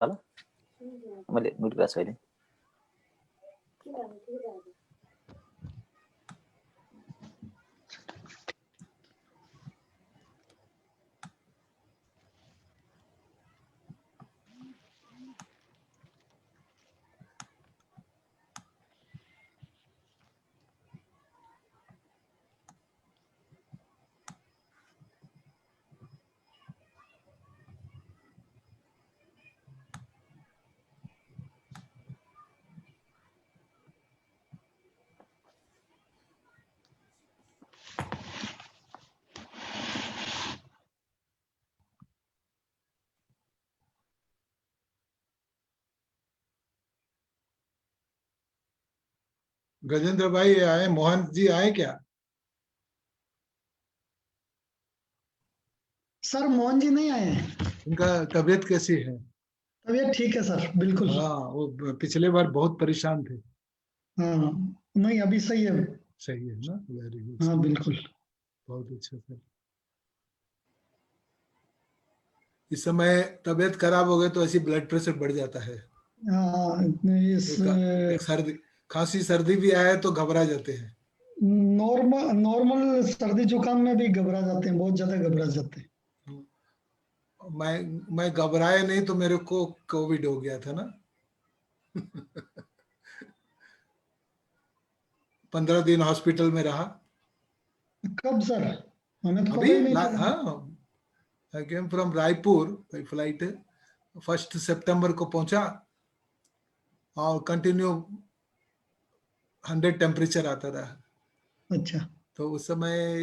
ल मैले म्युट गरेको छु अहिले। गजेंद्र भाई आए, मोहन जी आए क्या? सर मोहन जी नहीं आए हैं। उनका तबीयत कैसी है? तबीयत ठीक है सर, बिल्कुल। हाँ, वो पिछले बार बहुत परेशान थे। हाँ, नहीं अभी सही है। सही है ना? Very good. हाँ बिल्कुल। बहुत अच्छा सर। इस समय तबीयत खराब हो गई तो ऐसी ब्लड प्रेशर बढ़ जाता है। हाँ, इस एक सर्दी, खांसी सर्दी भी आए तो घबरा जाते हैं। नॉर्मल नॉर्मल सर्दी जुकाम में भी घबरा जाते हैं, बहुत ज्यादा घबरा जाते हैं। मैं घबराया नहीं तो मेरे को कोविड हो गया था ना। 15 दिन हॉस्पिटल में रहा। कब सर? हमें तो अभी पता ही नहीं चला। हाँ, I came from Raipur by flight. 1 सितंबर को पहुंचा और कंटिन्यू 100 टेम्परेचर आता था। अच्छा। तो उस समय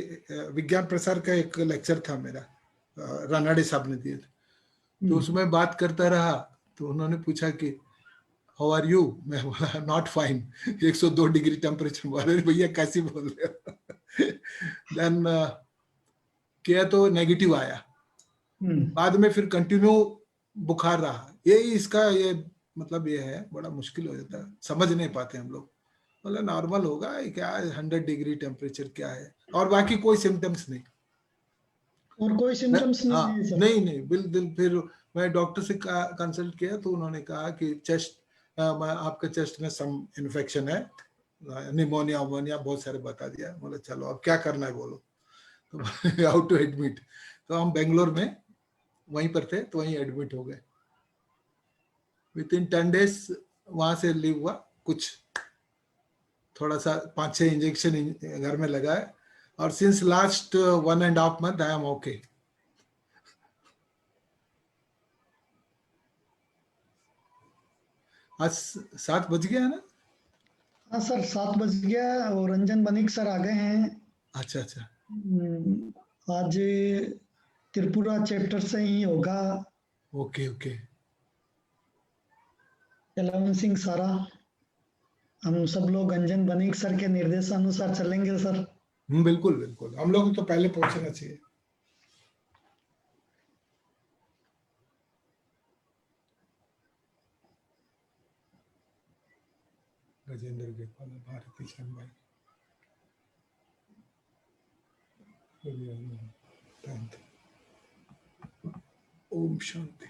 विज्ञान प्रसार का एक लेक्चर था मेरा, रानाडे साहब ने दिए थे। तो उसमें बात करता रहा तो उन्होंने पूछा कि हाउ आर यू? मैं बोला नॉट फाइन। 102 degree temperature. बोले भैया कैसी बोल रहे हो? देन किया तो नेगेटिव आया। बाद में फिर कंटिन्यू बुखार रहा। यही इसका ये मतलब ये है, बड़ा मुश्किल हो जाता है, समझ नहीं पाते हम लोग। मतलब नॉर्मल होगा ये क्या है, 100 डिग्री टेम्परेचर क्या है, और बाकी कोई सिम्टम्स नहीं। और कोई सिम्टम्स नहीं हाँ, है सर? नहीं बिल्कुल। फिर मैं डॉक्टर से कंसल्ट किया तो उन्होंने कहा कि चेस्ट, आपका चेस्ट में सम इन्फेक्शन है, निमोनिया वोनिया बहुत सारे बता दिया। बोले चलो अब क्या करना है बोलो। तो हाउ टू एडमिट। तो हम बेंगलोर में वहीं पर थे तो वहीं एडमिट हो गए। विद इन 10 डेज वहां से लीव हुआ। कुछ थोड़ा सा 5-6 इंजेक्शन घर में लगाए और since last 1.5 month I am okay. आज 7 बज गया है ना? हाँ सर, 7 बज गया और रंजन बनिक सर आ गए हैं। अच्छा अच्छा। आज त्रिपुरा चैप्टर से ही होगा। Okay okay. चलवन सिंह सारा, हम सब लोग अंजन बनिक सर के निर्देशानुसार चलेंगे सर। बिल्कुल बिल्कुल, हम लोग तो पहले पहुंचना चाहिए। गजेंद्र के पाल भारती शर्मा। ओम शांति।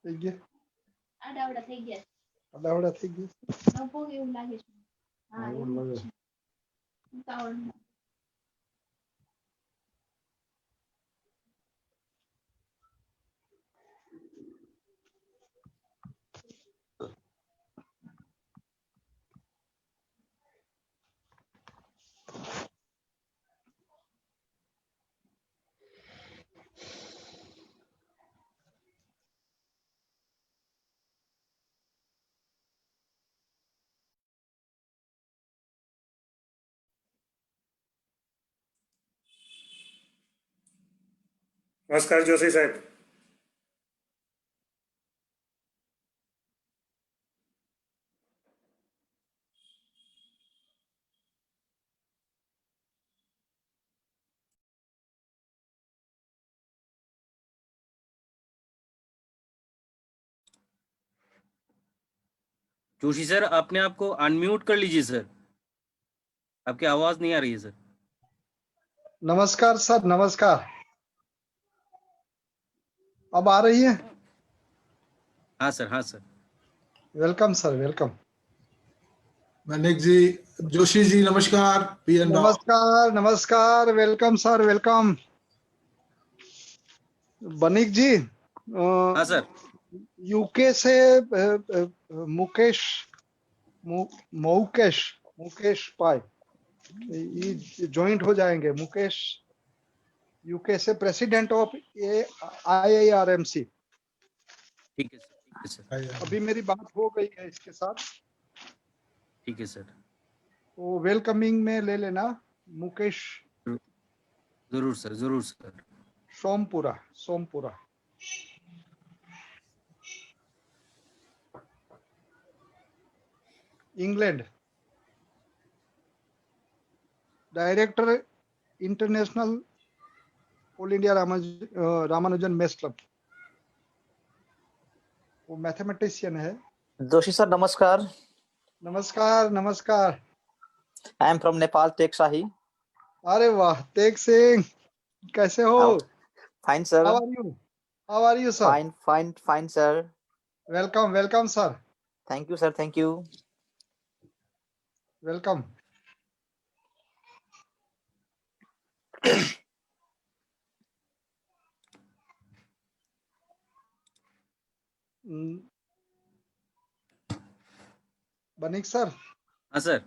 થઈ ગયા આડાવડા થઈ ગયા એવું લાગે. नमस्कार जोशी साहेब. जोशी सर, अपने आप को अनम्यूट कर लीजिए सर, आपकी आवाज नहीं आ रही है सर. नमस्कार सर, नमस्कार. अब आ रही है? हाँ सर, हाँ sir. Welcome sir, welcome. Manik ji, Joshi ji नमस्कार. नमस्कार, नमस्कार. Welcome sir, welcome. Banik ji, हाँ सर. यूके से मुकेश मुकेश पाई ज्वाइंट हो जाएंगे. मुकेश यूके से प्रेसिडेंट ऑफ IIRMC. ठीक है सर, ठीक है सर. अभी मेरी बात हो गई है इसके साथ, ठीक है सर. तो वेलकमिंग में ले लेना. मुकेश जरूर सर, जरूर sir. Sompura. England. Director international all India Ramanujan maths club. वो मैथमेटिशियन है. जोशी सर नमस्कार. नमस्कार, नमस्कार. I am from Nepal, Tek Shahi. अरे वाह, तेग सिंह, कैसे हो? Fine sir. How are you sir? Fine sir. Welcome sir. Thank you sir, thank you. Welcome. Banik sir. हाँ sir.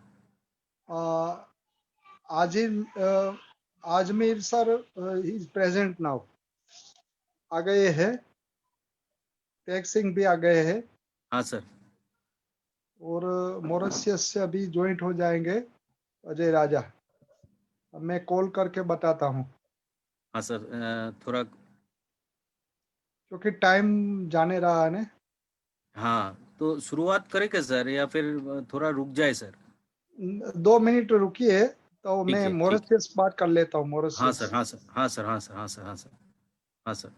Azmir sir is present now. आ गए हैं. तेग सिंह भी आ गए हैं. हाँ सर. और मॉरिशस से अभी ज्वाइंट हो जाएंगे अजय राजा. अब मैं कॉल करके बताता हूँ, हाँ सर. थोड़ा. क्योंकि टाइम जाने रहा है ना. हाँ, तो शुरुआत करें क्या सर, या फिर थोड़ा रुक जाए सर? 2 मिनट रुकिए, तो ठीक मैं है, ठीक. मॉरिशस बात कर लेता हूँ. हाँ मॉरिशस. सर, हाँ सर, हाँ सर, हाँ सर, हाँ सर, हाँ सर, हाँ सर.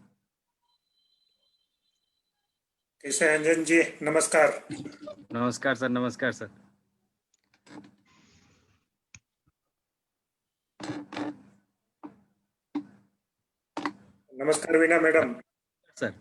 कैसे हैं अंजन जी? नमस्कार. नमस्कार सर, नमस्कार सर. नमस्कार Veena madam. Sir.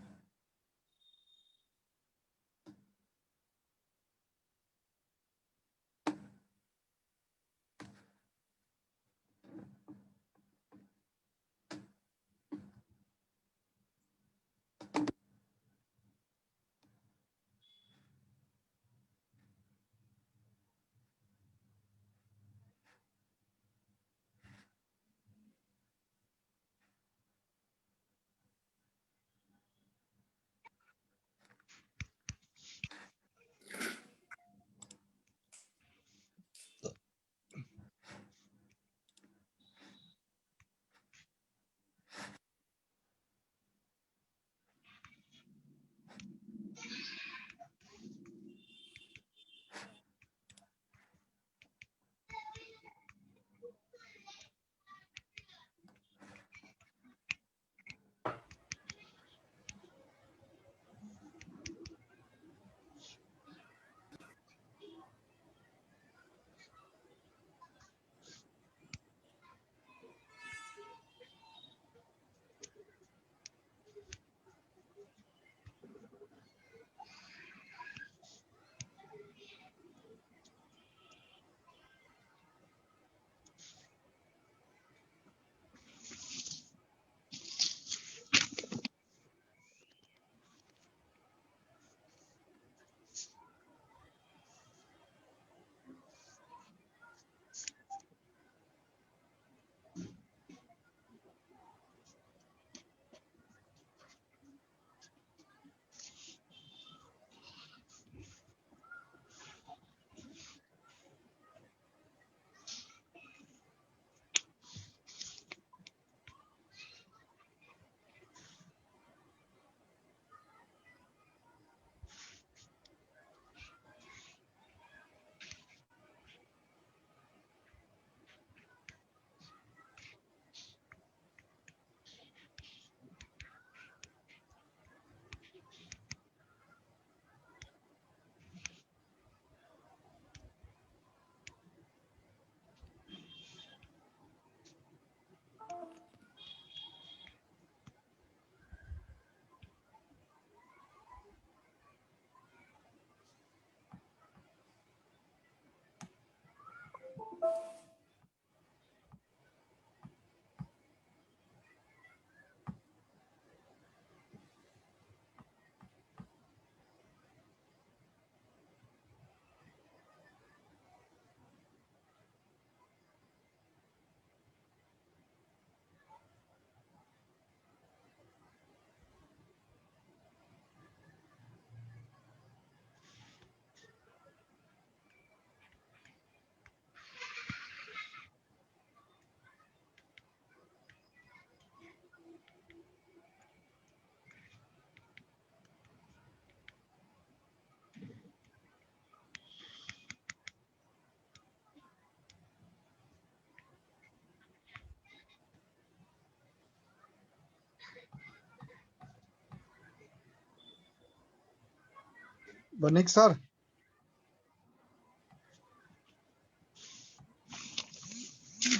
Banik sir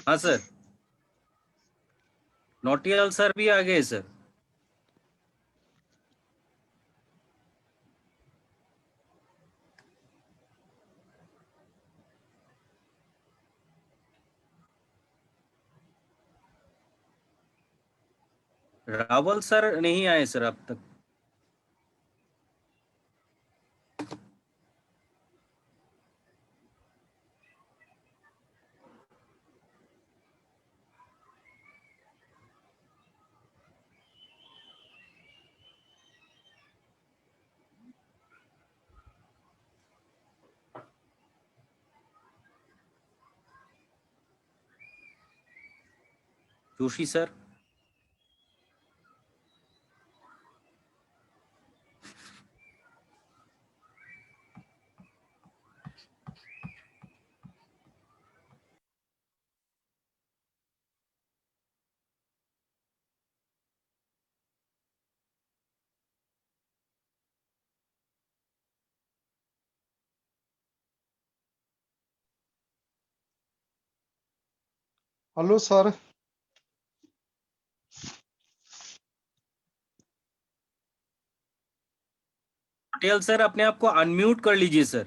हाँ सर, नोटियाल सर भी आ गए सर। रावल सर नहीं आए सर अब तक। Joshi sir, hello sir Nautiyal sir अपने आप को अनम्यूट कर लीजिए सर।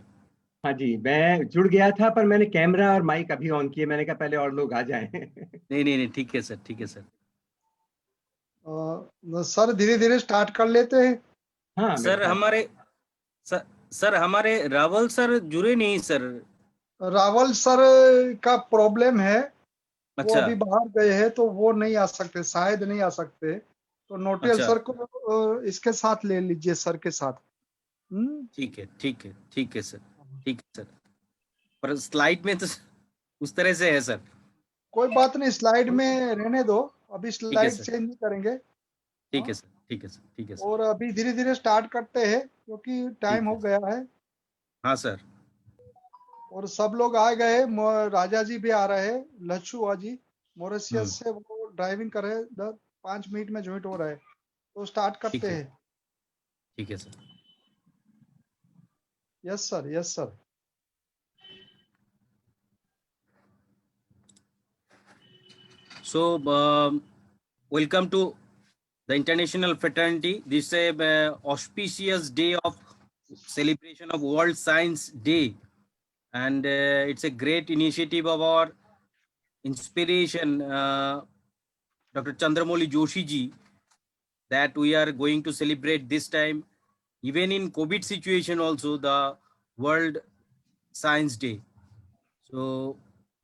हाँ जी, मैं जुड़ गया था पर मैंने कैमरा और माइक अभी ऑन किए। मैंने कहा पहले और लोग आ जाएं। नहीं नहीं नहीं, ठीक है सर, ठीक है सर। सर धीरे धीरे स्टार्ट कर लेते हैं। हाँ मेरे सर ख्याल हमारे सर हमारे रावल सर जुड़े नहीं सर। रावल सर का प्रॉब्लम है, वो अच्छा अभी बाहर गए हैं तो वो नहीं आ सकते, शायद नहीं आ सकते। तो नोटियल अच्छा, सर को इसके साथ ले लीजिए, सर के साथ। ठीक है ठीक है ठीक है सर, ठीक है सर। पर स्लाइड में तो उस तरह से है सर। कोई बात नहीं, स्लाइड में रहने दो, अभी ठीक है स्लाइड सर, चेंज नहीं करेंगे। ठीक है सर, ठीक है सर, ठीक है सर, और अभी धीरे धीरे स्टार्ट करते हैं क्योंकि टाइम ठीक हो है। गया है। हाँ सर, और सब लोग आ गए, राजा जी भी आ रहे हैं, लच्छू जी मॉरिशियस से, वो ड्राइविंग कर रहे हैं, 5 मिनट में ज्वाइन हो रहा है, तो स्टार्ट ठीक करते है, हैं। ठीक है sir. Yes sir, yes sir. So, welcome to the International Fraternity. This is a auspicious day of celebration of World Science Day, and it's a great initiative of our inspiration, Dr. Chandramouli Joshi ji, that we are going to celebrate this time, even in COVID situation also, the World Science Day. So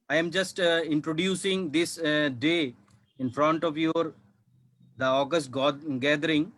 I am just introducing this day in front of your the August gathering.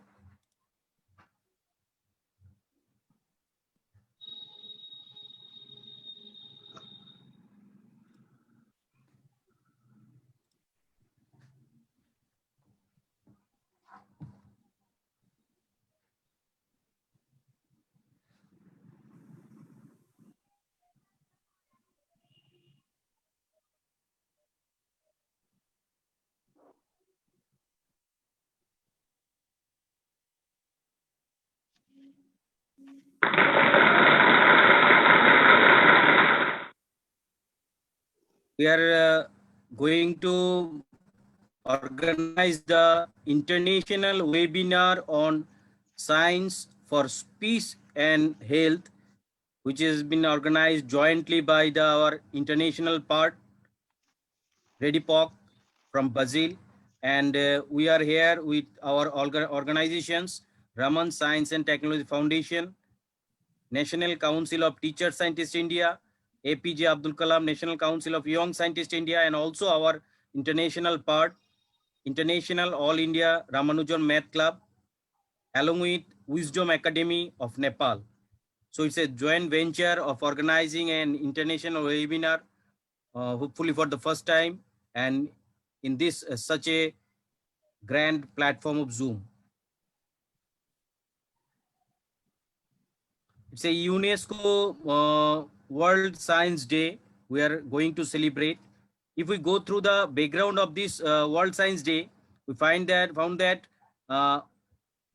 We are going to organize the international webinar on science for peace and health, which has been organized jointly by our international part, ReadyPOC from Brazil. And we are here with our organizations, Raman Science and Technology Foundation, National Council of Teacher Scientists India, APJ Abdul Kalam National Council of Young Scientists India, and also our international part, International All India Ramanujan Math Club, along with Wisdom Academy of Nepal. So it's a joint venture of organizing an international webinar, hopefully for the first time, and in this such a grand platform of Zoom. It's a UNESCO World Science Day we are going to celebrate. If we go through the background of this World Science Day, we found that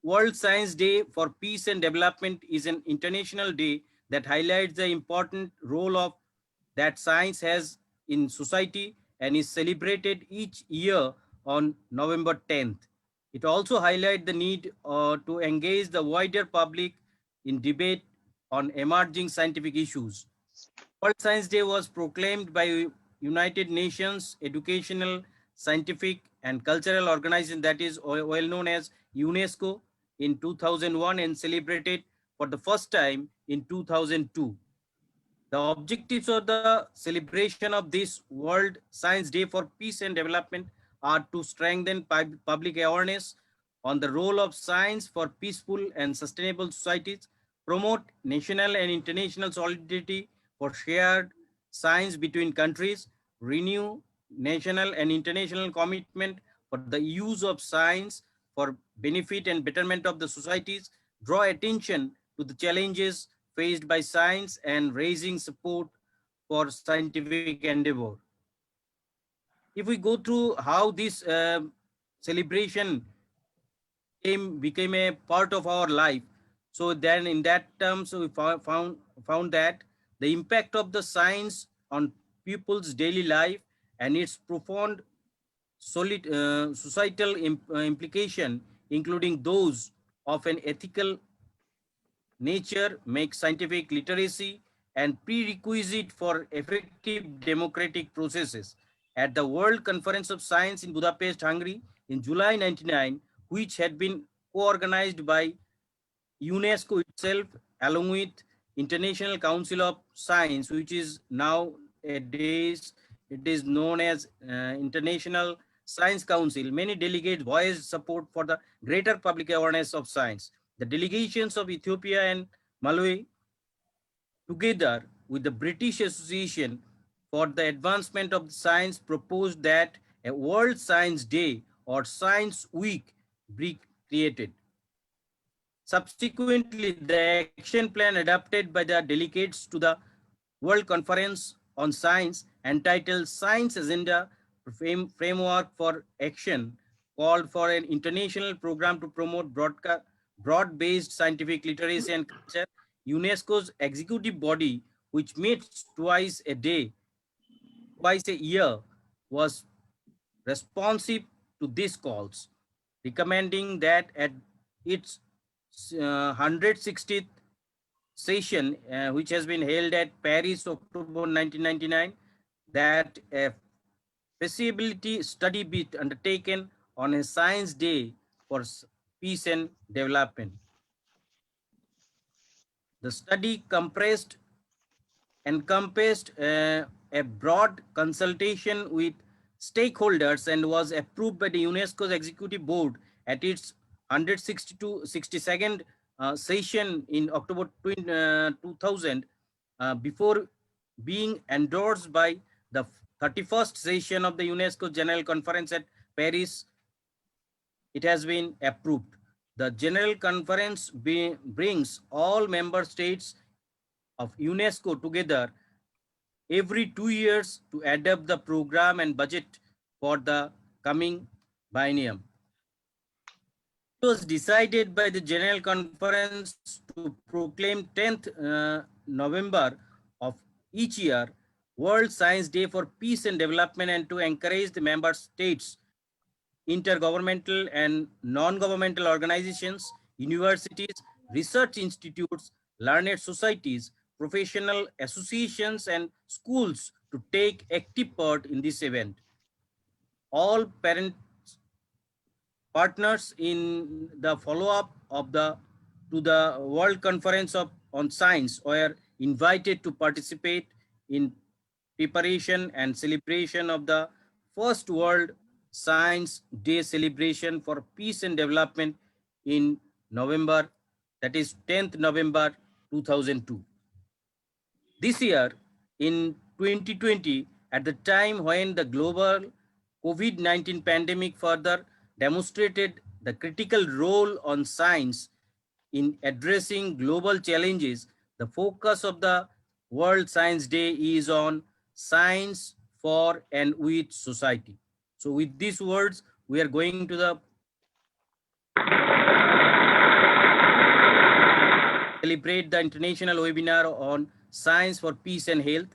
World Science Day for Peace and Development is an international day that highlights the important role of that science has in society and is celebrated each year on November 10th. It also highlights the need to engage the wider public in debate on emerging scientific issues. World Science Day was proclaimed by United Nations Educational, Scientific and Cultural Organization, that is well known as UNESCO, in 2001 and celebrated for the first time in 2002. The objectives of the celebration of this World Science Day for Peace and Development are to strengthen public awareness on the role of science for peaceful and sustainable societies, promote national and international solidarity for shared science between countries, renew national and international commitment for the use of science for benefit and betterment of the societies, draw attention to the challenges faced by science and raising support for scientific endeavor. If we go through how this celebration became a part of our life, so then in that terms we found that the impact of the science on people's daily life and its profound societal implication, including those of an ethical nature, makes scientific literacy and prerequisite for effective democratic processes. At the World Conference of Science in Budapest, Hungary in July 99, which had been co-organized by UNESCO itself along with International Council of Science, which is nowadays it is known as International Science Council, many delegates voiced support for the greater public awareness of science. The delegations of Ethiopia and Malawi, together with the British Association for the Advancement of Science, proposed that a World Science Day or Science Week be created. Subsequently, the action plan adopted by the delegates to the World Conference on Science, entitled Science Agenda Framework for Action, called for an international program to promote broad-based scientific literacy and culture. UNESCO's executive body, which meets twice a year, was responsive to these calls, recommending that at its 160th session, which has been held at Paris, October 1999, that a feasibility study be undertaken on a science day for peace and development. The study encompassed a broad consultation with stakeholders and was approved by the UNESCO's executive board at its 162nd session in October 2000, before being endorsed by the 31st session of the UNESCO General Conference at Paris. It has been approved. The General Conference brings all member states of UNESCO together every 2 years to adopt the program and budget for the coming biennium. It was decided by the General Conference to proclaim 10th November of each year World Science Day for Peace and Development, and to encourage the member states, intergovernmental and non-governmental organizations, universities, research institutes, learned societies, professional associations, and schools to take active part in this event. All partners in the follow-up of the World Conference on Science were invited to participate in preparation and celebration of the first World Science Day celebration for peace and development in November, that is 10th November 2002. This year, in 2020, at the time when the global COVID-19 pandemic further demonstrated the critical role on science in addressing global challenges, the focus of the World Science Day is on science for and with society. So with these words, we are going to the celebrate the international webinar on science for peace and health.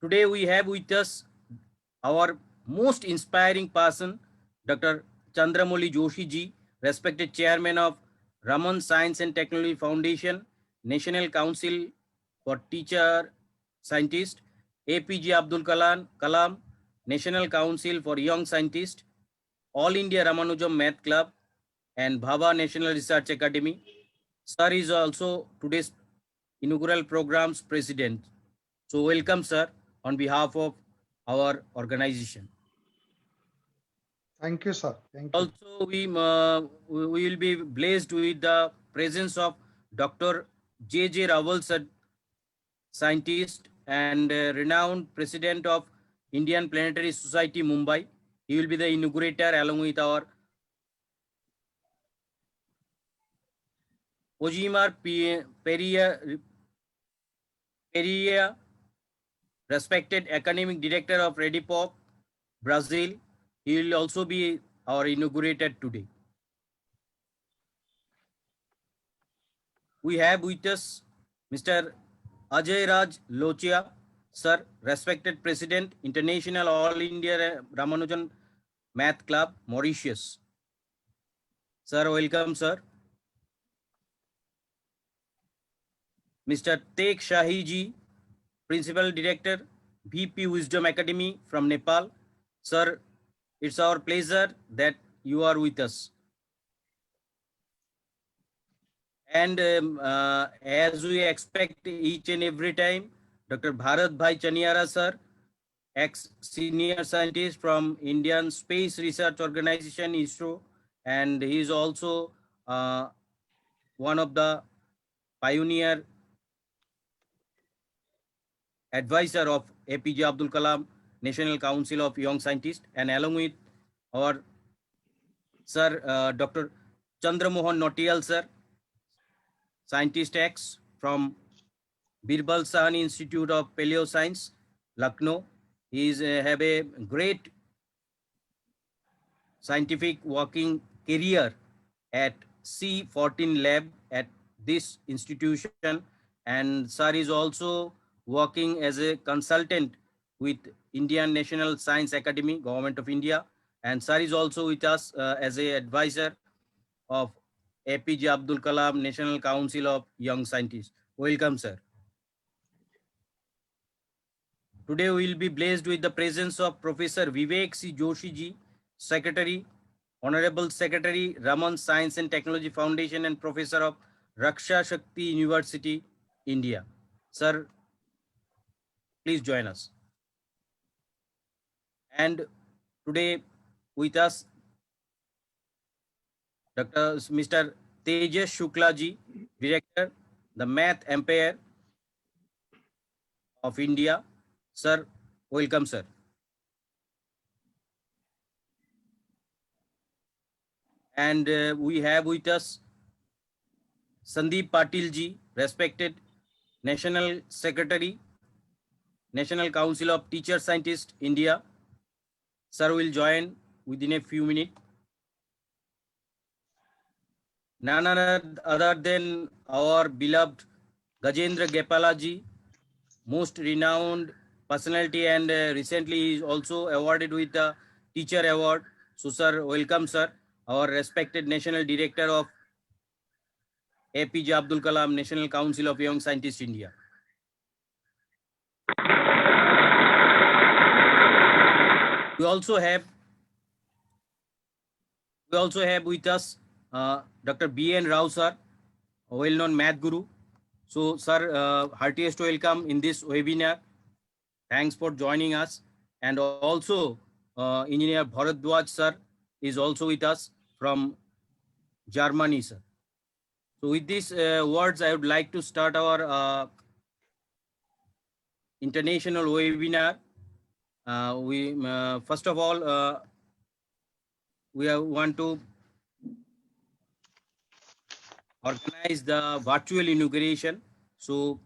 Today we have with us our most inspiring person, Dr. Chandramouli Joshi ji, respected chairman of Raman Science and Technology Foundation, National Council for Teacher Scientist, APJ Abdul Kalam, National Council for Young Scientist, All India Ramanujam Math Club, and Bhabha National Research Academy. Sir is also today's inaugural program's president. So welcome, sir, on behalf of our organization. Thank you, sir. Thank you. Also, we will be blessed with the presence of Dr. J.J. Raval, sir, scientist and renowned president of Indian Planetary Society, Mumbai. He will be the inaugurator along with our Ojimar Pereira, respected academic director of Redipop, Brazil. He will also be our inaugurator today. We have with us Mr. Ajay Raj Lochia, sir, respected president, International All India Ramanujan Math Club, Mauritius. Sir, welcome, sir. Mr. Teck Shahi ji, principal director, VP Wisdom Academy from Nepal. Sir, it's our pleasure that you are with us. And as we expect each and every time, Dr. Bharat Bhai Chaniara sir, ex-senior scientist from Indian Space Research Organization, ISRO, and he is also one of the pioneer advisor of APJ Abdul Kalam National Council of Young Scientists, and along with our sir, Dr. Chandramohan Nautiyal sir, Scientist X from Birbal Sahani Institute of Paleo Science, Lucknow. He is have a great scientific working career at C14 lab at this institution, and sir is also working as a consultant with Indian National Science Academy, Government of India, and sir is also with us as a advisor of APJ Abdul Kalam National Council of Young Scientists. Welcome, sir. Today we will be blessed with the presence of Professor Vivek C. Joshi ji, Secretary, Honorable Secretary, Raman Science and Technology Foundation, and Professor of Raksha Shakti University, India. Sir, please join us. And today with us, Mr. Tejas Shukla ji, Director, the Math Empire of India. Sir, welcome, sir. And we have with us Sandeep Patil ji, respected National Secretary, National Council of Teacher Scientists, India. Sir will join within a few minutes. None other than our beloved Gajendra Gepala ji, most renowned personality, and recently he is also awarded with the Teacher Award. So sir, welcome, sir. Our respected National Director of APJ Abdul Kalam National Council of Young Scientists, India. We also have with us Dr. B.N. Rao sir, a well-known math guru. So sir, heartiest welcome in this webinar. Thanks for joining us. And also Engineer Bharadwaj sir is also with us from Germany, sir. So with these words, I would like to start our international webinar. First of all, we want to organize the virtual inauguration. So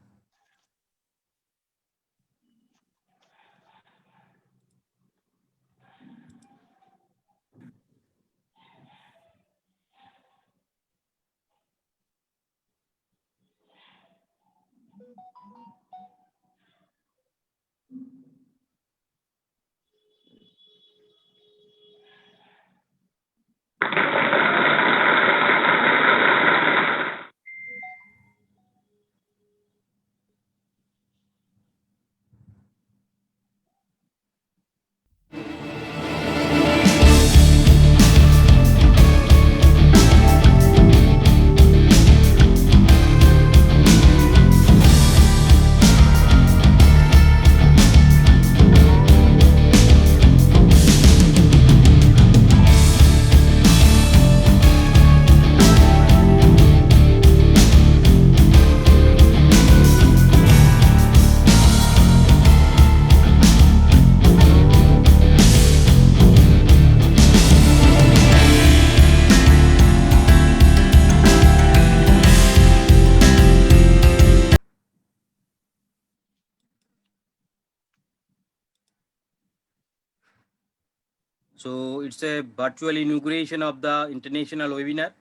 So it's a virtual inauguration of the international webinar.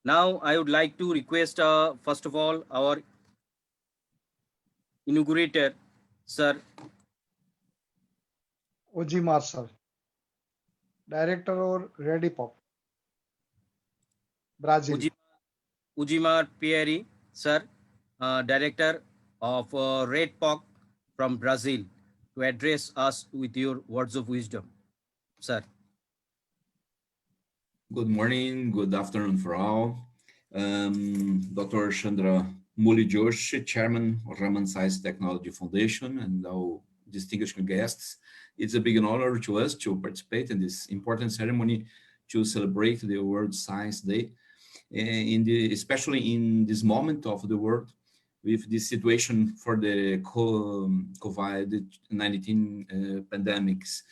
Now I would like to request, first of all, our inaugurator, Sir Ojimar sir, director or Redipop, Brazil. Ujimar Pieri, Sir, Director of Red POC from Brazil, to address us with your words of wisdom. Sir. Good morning, good afternoon for all. Dr. Chandra Muli Joshi, Chairman of Raman Science Technology Foundation, and our distinguished guests. It's a big honor to us to participate in this important ceremony to celebrate the World Science Day, especially in this moment of the world with this situation for the COVID-19 pandemics.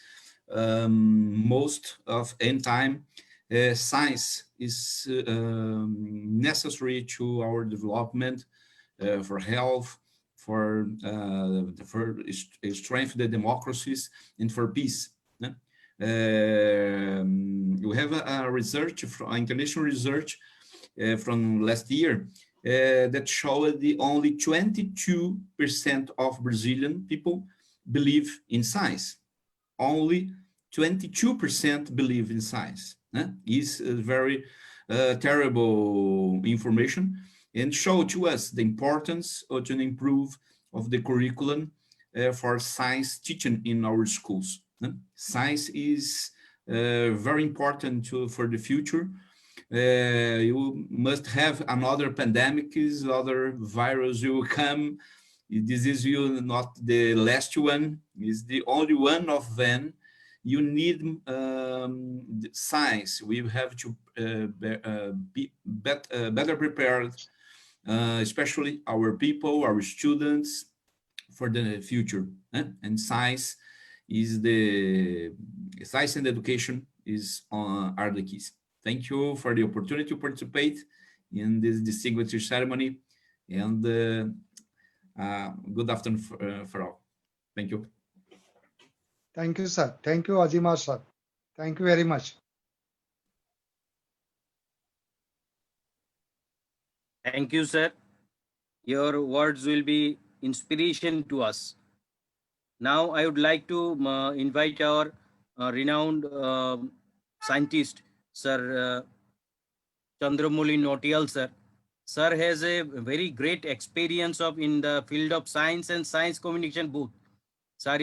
Most of any time, science is necessary to our development, for health, for strength the democracies, and for peace. We have a research, international research from last year that showed the only 22% of Brazilian people believe in science. Only 22% believe in science. Is very terrible information, and show to us the importance of to improve of the curriculum for science teaching in our schools. Science is very important for the future. You must have another pandemic, other virus will come. This is not the last one, is the only one of them. You need science. We have to be better prepared, especially our people, our students, for the future. And science is science and education are the keys. Thank you for the opportunity to participate in this distinguished ceremony, and good afternoon for all. Thank you. Thank you, sir. Thank you, Ojimar sir. Thank you very much. Thank you, sir. Your words will be inspiration to us. Now I would like to invite our renowned scientist, Sir Chandramouli Nautiyal, sir. Sir has a very great experience in the field of science and science communication both. Sir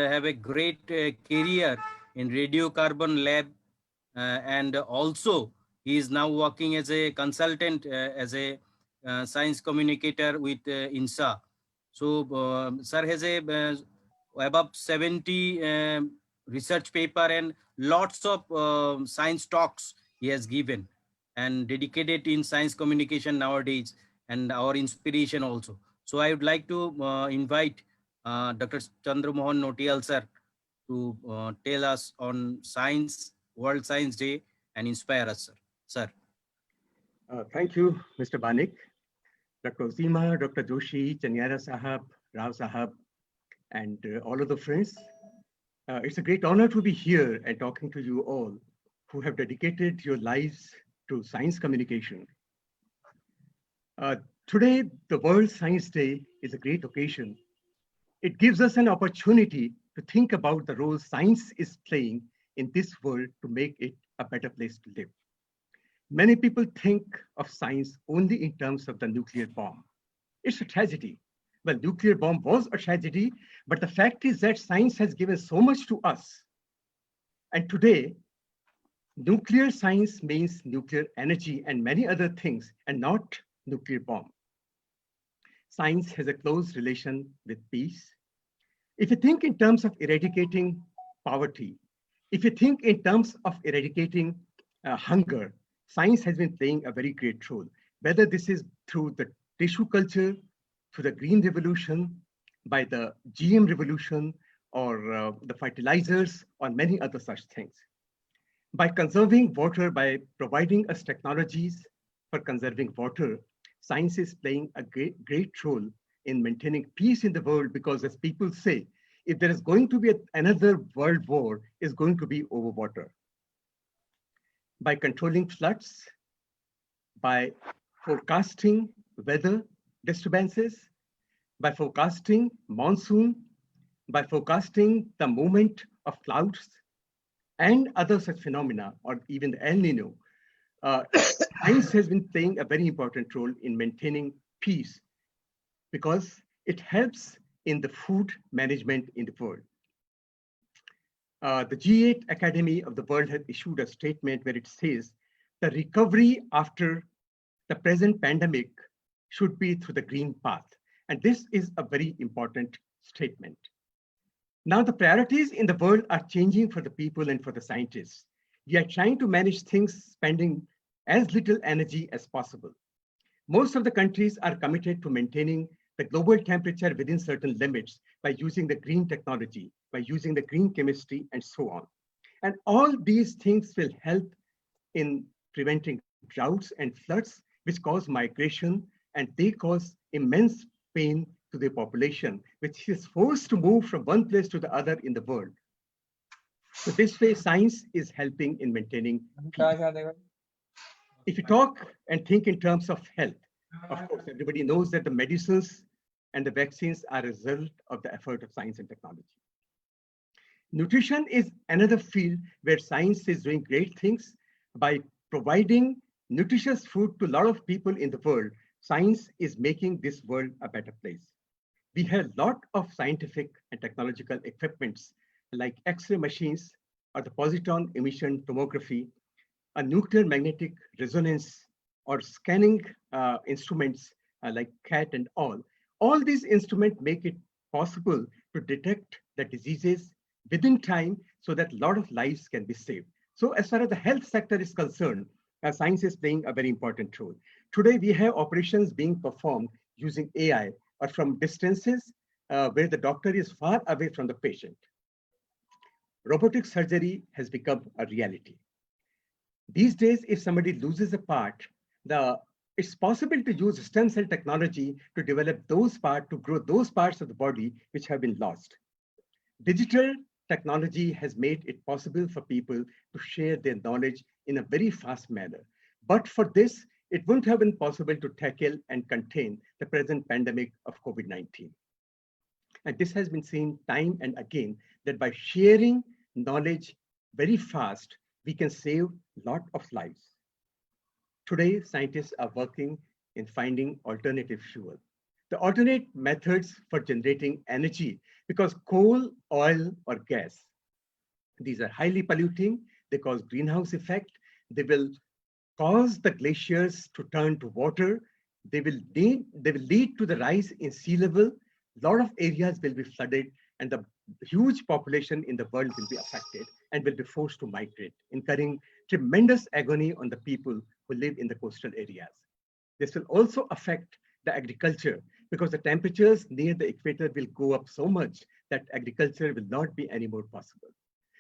have a great career in radiocarbon lab, and also he is now working as a consultant, as a science communicator with INSA. So sir has above 70 research paper and lots of science talks he has given, and dedicated in science communication nowadays, and our inspiration also. So I would like to invite Dr. Chandramohan Nautiyal sir to tell us on science, World Science Day, and inspire us, sir. Sir. Thank you, Mr. Banik, Dr. Ojimar, Dr. Joshi, Chaniara Sahab, Rao Sahab, and all of the friends. It's a great honor to be here and talking to you all who have dedicated your lives to science communication. Today, the World Science Day is a great occasion. It gives us an opportunity to think about the role science is playing in this world to make it a better place to live. Many people think of science only in terms of the nuclear bomb. It's a tragedy. Well, nuclear bomb was a tragedy, but the fact is that science has given so much to us. And today, nuclear science means nuclear energy and many other things, and not nuclear bomb. Science has a close relation with peace. If you think in terms of eradicating poverty, if you think in terms of eradicating hunger, science has been playing a very great role, whether this is through the tissue culture, through the green revolution, by the GM revolution, or the fertilizers, or many other such things. By conserving water, by providing us technologies for conserving water, science is playing a great role in maintaining peace in the world, because as people say, if there is going to be another world war, is going to be over water. By controlling floods, by forecasting weather disturbances, by forecasting monsoon, by forecasting the movement of clouds and other such phenomena, or even the El Nino, science has been playing a very important role in maintaining peace because it helps in the food management in the world. The G8 Academy of the World has issued a statement where it says the recovery after the present pandemic should be through the green path. And this is a very important statement. Now the priorities in the world are changing for the people and for the scientists. We are trying to manage things spending as little energy as possible. Most of the countries are committed to maintaining the global temperature within certain limits by using the green technology, by using the green chemistry, and so on. And all these things will help in preventing droughts and floods, which cause migration, and they cause immense pain to the population, which is forced to move from one place to the other in the world. So this way, science is helping in maintaining peace. If you talk and think in terms of health, of course, everybody knows that the medicines and the vaccines are a result of the effort of science and technology. Nutrition is another field where science is doing great things by providing nutritious food to a lot of people in the world. Science is making this world a better place. We have a lot of scientific and technological equipments like X-ray machines or the positron emission tomography, a nuclear magnetic resonance or scanning instruments like CAT and all. All these instruments make it possible to detect the diseases within time so that a lot of lives can be saved. So as far as the health sector is concerned, science is playing a very important role. Today, we have operations being performed using AI or from distances where the doctor is far away from the patient. Robotic surgery has become a reality. These days, if somebody loses a part, it's possible to use stem cell technology to develop those parts, to grow those parts of the body which have been lost. Digital technology has made it possible for people to share their knowledge in a very fast manner. But for this, it wouldn't have been possible to tackle and contain the present pandemic of COVID-19. And this has been seen time and again that by sharing knowledge very fast, we can save a lot of lives. Today, scientists are working in finding alternative fuel. The alternate methods for generating energy, because coal, oil, or gas, these are highly polluting, they cause greenhouse effect, they will cause the glaciers to turn to water, they will lead to the rise in sea level, a lot of areas will be flooded, and the huge population in the world will be affected and will be forced to migrate, incurring tremendous agony on the people who live in the coastal areas. This will also affect the agriculture because the temperatures near the equator will go up so much that agriculture will not be anymore possible.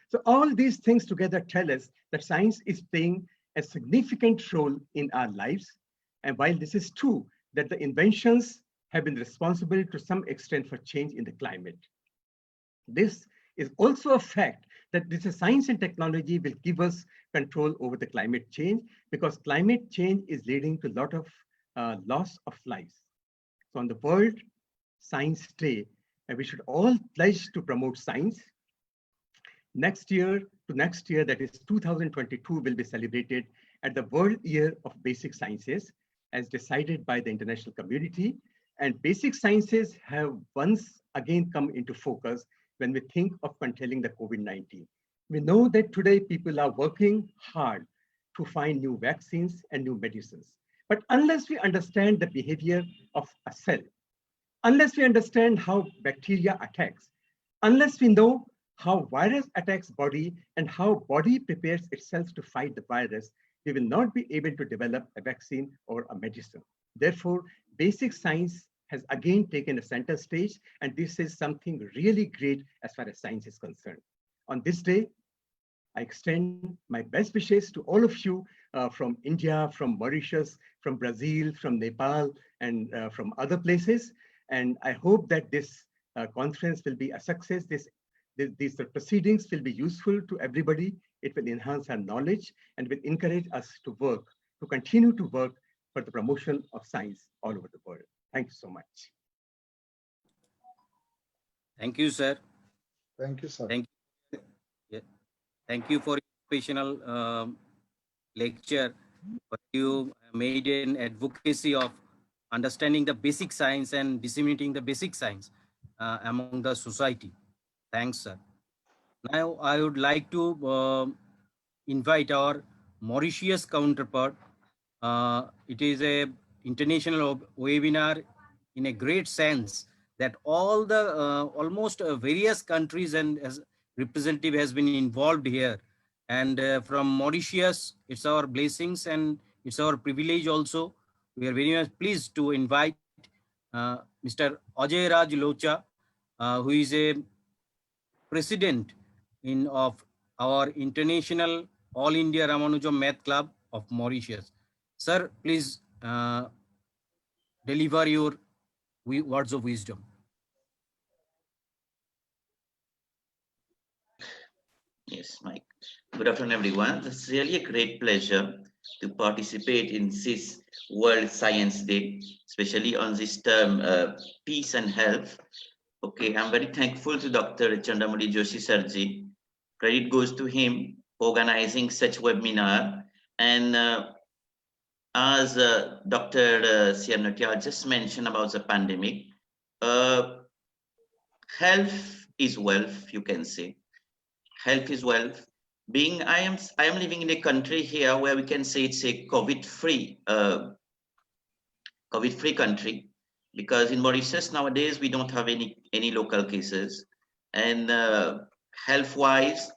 So all these things together tell us that science is playing a significant role in our lives. And while this is true that the inventions have been responsible to some extent for change in the climate, this is also a fact that this is science and technology will give us control over the climate change because climate change is leading to a lot of loss of lives. So on the World Science Day, we should all pledge to promote science. Next year, that is 2022, will be celebrated at the World Year of Basic Sciences as decided by the international community. And basic sciences have once again come into focus when we think of controlling the COVID-19. We know that today people are working hard to find new vaccines and new medicines. But unless we understand the behavior of a cell, unless we understand how bacteria attacks, unless we know how virus attacks body and how body prepares itself to fight the virus, we will not be able to develop a vaccine or a medicine. Therefore, basic science has again taken a center stage, and this is something really great as far as science is concerned. On this day, I extend my best wishes to all of you from India, from Mauritius, from Brazil, from Nepal, and from other places. And I hope that this conference will be a success. These proceedings will be useful to everybody. It will enhance our knowledge and will encourage us to continue to work for the promotion of science all over the world. Thank you so much. Thank you, sir. Thank you, sir. Thank you for your professional lecture. But you made an advocacy of understanding the basic science and disseminating the basic science among the society. Thanks, sir. Now I would like to invite our Mauritius counterpart. It is a international webinar in a great sense that all the almost various countries and as representative has been involved here. And from Mauritius, it's our blessings and it's our privilege also. We are very much pleased to invite Mr. Ajay Raj Locha, who is a president of our International All India Ramanujam Math Club of Mauritius. Sir, please deliver your words of wisdom. Yes, Mike. Good afternoon, everyone. It's really a great pleasure to participate in this World Science Day, especially on this term, peace and health. Okay, I'm very thankful to Dr. Chandramali Joshi Sarji. Credit goes to him organizing such webinar. And as Dr. C.R. Nautiyal just mentioned about the pandemic, health is wealth, you can say. Health is wealth. Being I am living in a country here where we can say it's a COVID-free country, because in Mauritius nowadays we don't have any local cases, and health-wise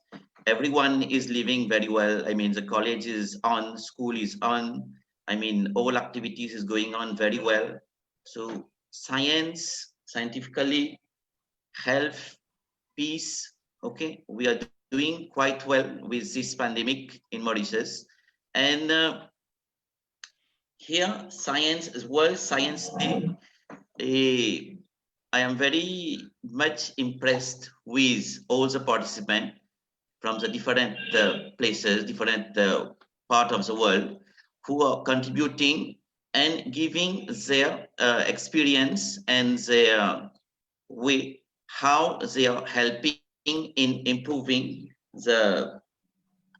everyone is living very well. I mean, the college is on, school is on. I mean, all activities is going on very well. So scientifically, health, peace. Okay, we are doing quite well with this pandemic in Mauritius. And here, science as well, Science Day. I am very much impressed with all the participants from the different places, different part of the world, who are contributing and giving their experience and their way, how they are helping in improving the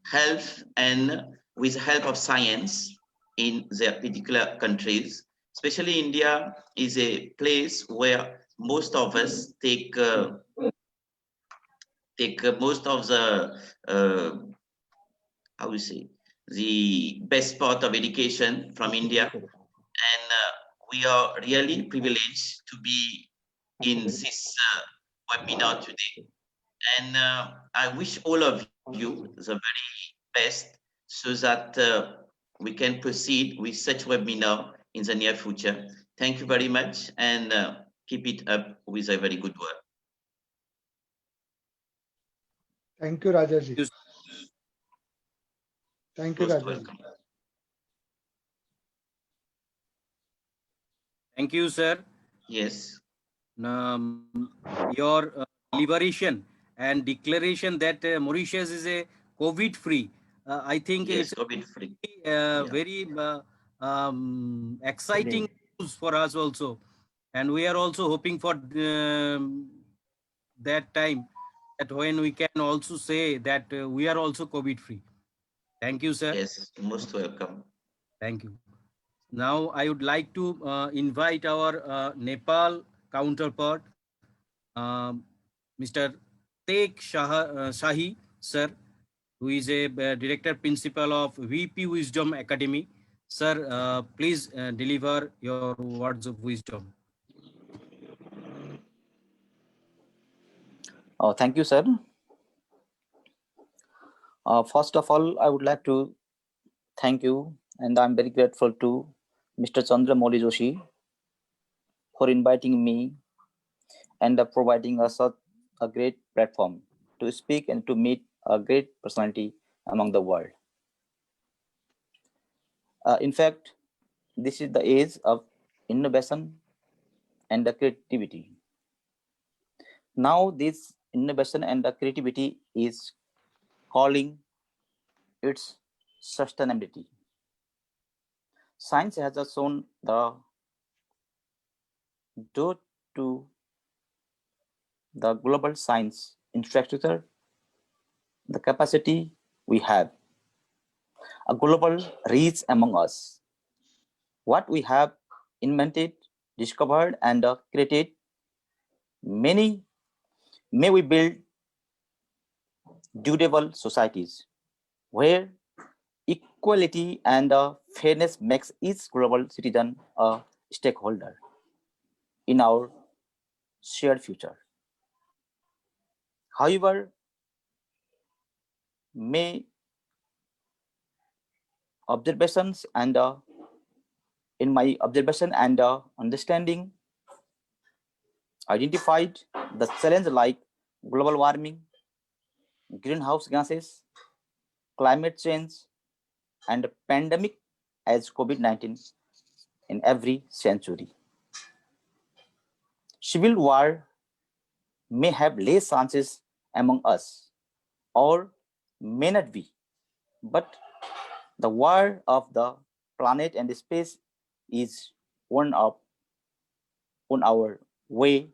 health and with the help of science in their particular countries. Especially India is a place where most of us take most of the how we say, the best part of education from India, and we are really privileged to be in this webinar today. And I wish all of you the very best so that we can proceed with such webinar in the near future. Thank you very much, and keep it up with a very good work. Thank you, Rajaji. Thank you, Most Rajaji. welcome. Thank you, sir. Yes. Your liberation and declaration that Mauritius is a COVID-free, I think Yes, it's COVID-free. very exciting news for us also. And we are also hoping for that time that when we can also say that we are also COVID-free. Thank you, sir. Yes, most welcome. Thank you. Now I would like to invite our Nepal counterpart, Mr. Teck Shahi, sir, who is a director principal of VP Wisdom Academy. Sir, please deliver your words of wisdom. Thank you, sir. First of all, I would like to thank you, and I'm very grateful to Mr. Chandramali Joshi for inviting me and providing us a great platform to speak and to meet a great personality among the world. In fact, this is the age of innovation and the creativity. Now this innovation and the creativity is calling its sustainability. Science has shown the due to the global science infrastructure, the capacity we have, a global reach among us. What we have invented, discovered, and created, may we build durable societies where equality and fairness makes each global citizen a stakeholder in our shared future. However, may observations and in my observation and understanding identified the challenge like global warming, greenhouse gases, climate change, and pandemic as COVID-19 in every century. Civil war may have less chances among us or may not be, but the war of the planet and the space is on our way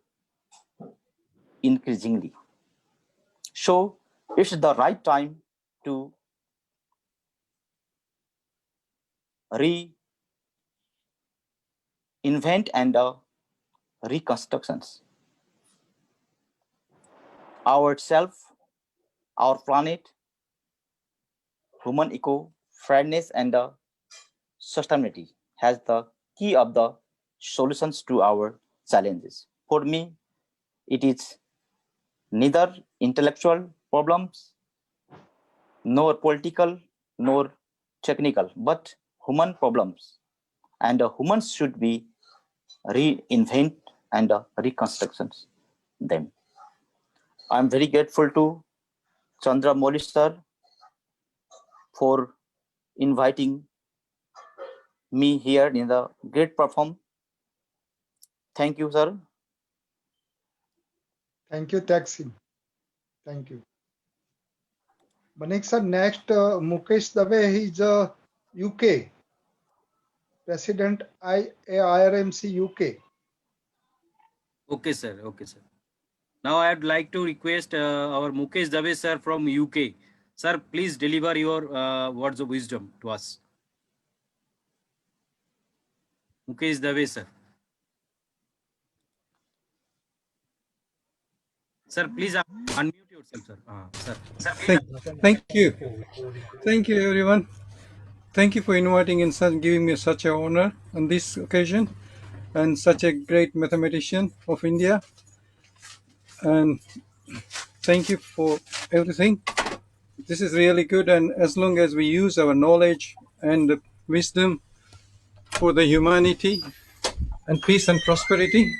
increasingly. So it's the right time to reinvent and reconstructions ourselves, our planet, human eco, fairness, and sustainability has the key of the solutions to our challenges. For me, it is neither intellectual problems, nor political, nor technical, but human problems. And humans should be reinvent and reconstructions them. I'm very grateful to Chandra Moli sir for inviting me here in the great perform. Thank you, sir. Thank you, Taksin. Thank you. Manik sir, next Mukesh Dave, he's UK President IRMC UK. Okay, sir. Okay, sir. Now I'd like to request our Mukesh Dave sir from UK. Sir, please deliver your words of wisdom to us. Mukesh Dave sir. Sir, please unmute yourself, sir. Sir. Thank you. Thank you, everyone. Thank you for inviting and giving me such an honor on this occasion, and such a great mathematician of India. And thank you for everything. This is really good, and as long as we use our knowledge and wisdom for the humanity and peace and prosperity,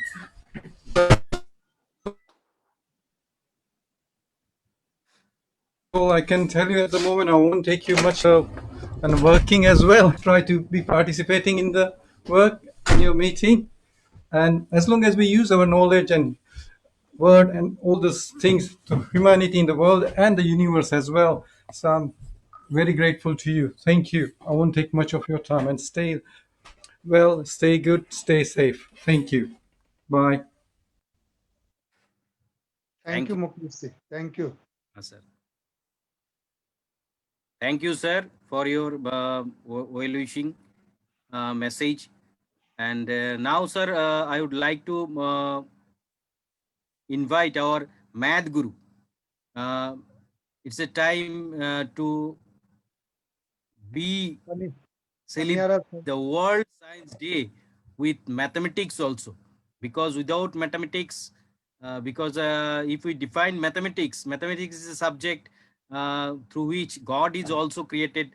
all I can tell you at the moment, I won't take you much and working as well. Try to be participating in the work in your meeting, and as long as we use our knowledge and word and all these things to humanity in the world and the universe as well. So I'm very grateful to you. Thank you. I won't take much of your time, and stay well, stay good, stay safe. Thank you. Bye. Thank you, Mukesh. Thank you. Sir. Thank you, sir, for your well-wishing message. And now, sir, I would like to invite our math guru. It's a time to be celebrate the World Science Day with mathematics also, because without mathematics, if we define mathematics is a subject through which God is also created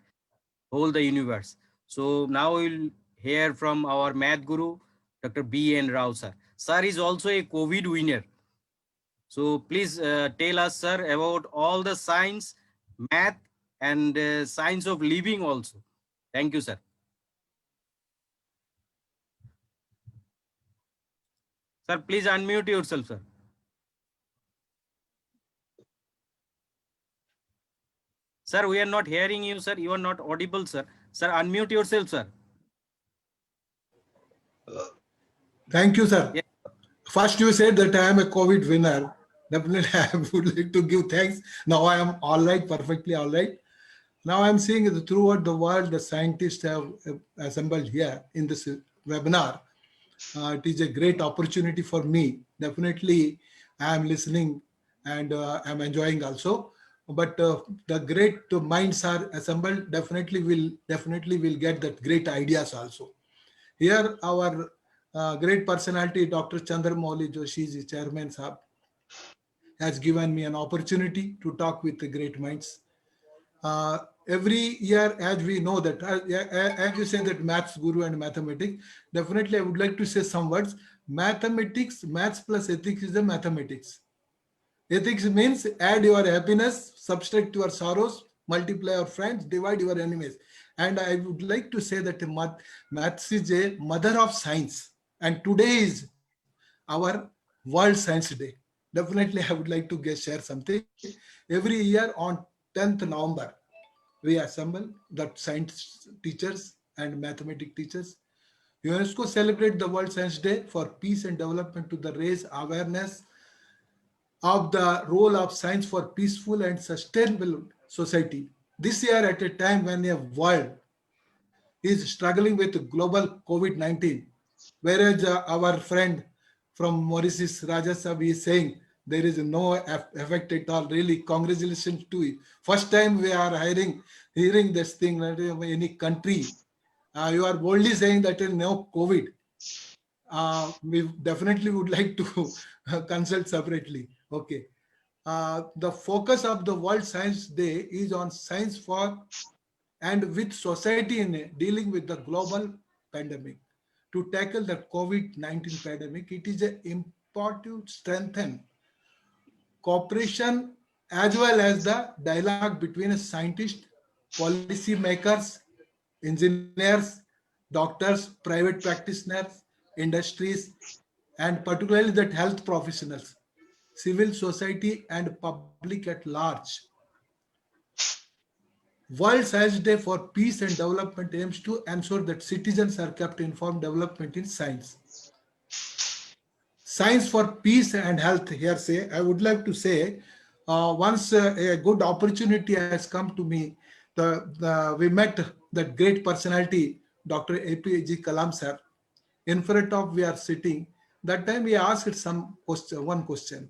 whole the universe. So now we'll hear from our math guru, Dr. B.N. Rao sir. Sir is also a COVID winner. So please tell us, sir, about all the science, math, and science of living also. Thank you, sir. Sir, please unmute yourself, sir. Sir, we are not hearing you, sir. You are not audible, sir. Sir, unmute yourself, sir. Thank you, sir. Yeah. First, you said that I am a COVID winner. Definitely, I would like to give thanks. Now I am all right, perfectly all right. Now I'm seeing that throughout the world, the scientists have assembled here in this webinar. It is a great opportunity for me. Definitely, I am listening and I'm enjoying also. But the great minds are assembled. Definitely will get that great ideas also. Here, our great personality, Dr. Chandramouli Joshi, the chairman, Saab, has given me an opportunity to talk with the great minds. Every year, as we know that, as you say that maths guru and mathematics, definitely I would like to say some words. Mathematics, maths plus ethics is the mathematics. Ethics means add your happiness, subtract your sorrows, multiply your friends, divide your enemies. And I would like to say that maths is a mother of science. And today is our World Science Day. Definitely, I would like to share something. Every year on 10th November, we assemble the science teachers and mathematics teachers. UNESCO celebrate the World Science Day for peace and development to the raise awareness of the role of science for peaceful and sustainable society. This year, at a time when the world is struggling with global COVID-19, whereas our friend from Mauritius, Rajasab, is saying there is no effect at all. Really, congratulations to you. First time we are hearing this thing that in any country, you are boldly saying that there is no COVID. We definitely would like to consult separately. Okay. The focus of the World Science Day is on science for and with society in dealing with the global pandemic. To tackle the COVID-19 pandemic, it is important to strengthen cooperation as well as the dialogue between scientists, policy makers, engineers, doctors, private practitioners, industries, and particularly that health professionals, civil society, and public at large. World Science Day for Peace and Development aims to ensure that citizens are kept informed development in science. Science for peace and health, here say, I would like to say, once a good opportunity has come to me, we met that great personality, Dr. APJ Kalam sir. In front of we are sitting. That time we asked one question.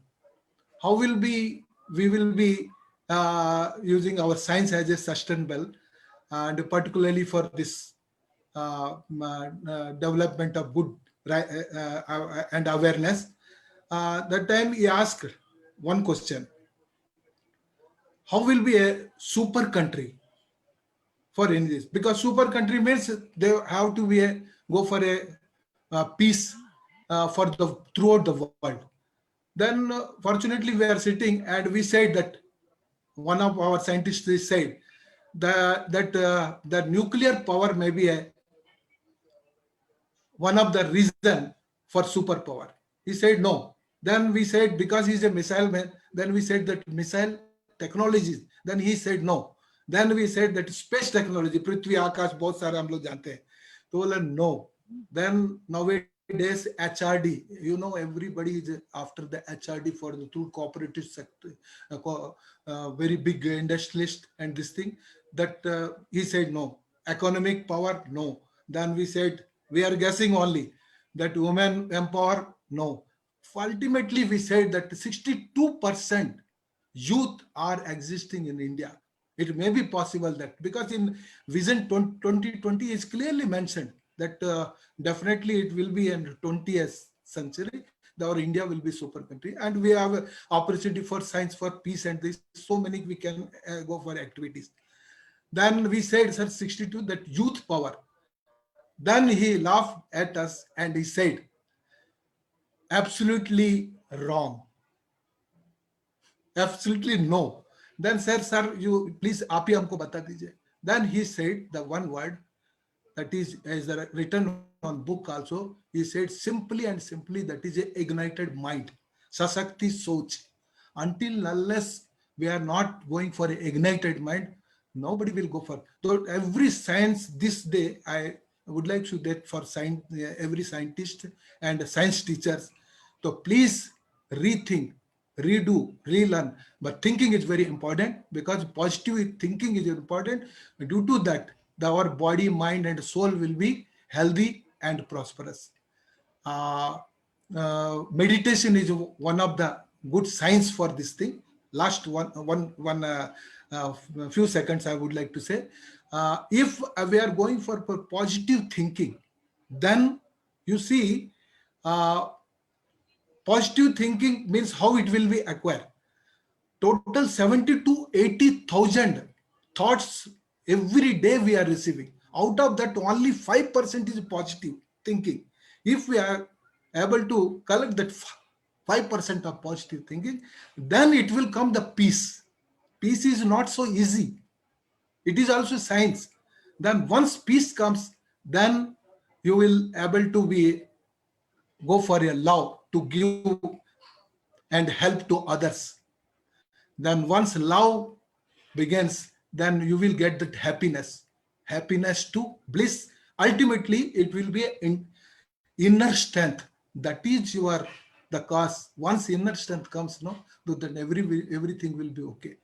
How will we will be using our science as a sustainable and particularly for this development of good and awareness. That time he asked one question. How will be a super country for in this? Because super country means they have to be go for a peace for the throughout the world. Then fortunately we are sitting and we said that one of our scientists said that the nuclear power may be one of the reason for superpower. He said no. Then we said because he's a missile man, then we said that missile technologies. Then he said no. Then we said that space technology, Prithvi, Akash, बहुत सारे हम लोग जानते हैं. तो बोला no. Then nowadays HRD, you know, everybody is after the HRD for the through cooperative sector, very big industrialist and this thing. That he said no. Economic power, no. Then we said we are guessing only that women empower, no. Ultimately, we said that 62% youth are existing in India. It may be possible that because in Vision 2020 is clearly mentioned that definitely it will be in 20th century, our India will be super country, and we have an opportunity for science for peace and this so many we can go for activities. Then we said, sir, 62 that youth power. Then he laughed at us and he said, absolutely wrong. Absolutely no. Then sir, you please आप ही हमको बता दीजिए. Then he said the one word that is written on book also. He said simply and simply that is a ignited mind, sasakti soch. Until unless we are not going for an ignited mind, Nobody will go for. So every science this day, I would like to that for science, every scientist and science teachers. So please rethink, redo, relearn. But thinking is very important, because positive thinking is important. Due to that, our body, mind, and soul will be healthy and prosperous. Meditation is one of the good science for this thing. Last few seconds I would like to say, if we are going for positive thinking, then you see, positive thinking means how it will be acquired. Total 70 to 80,000 thoughts every day we are receiving. Out of that, only 5% is positive thinking. If we are able to collect that 5% of positive thinking, then it will come the peace. Peace is not so easy. It is also science. Then once peace comes, then you will able to be go for a love to give and help to others. Then once love begins, then you will get that happiness to bliss. Ultimately, it will be in inner strength. That is the cause. Once inner strength comes, no, then everything will be okay.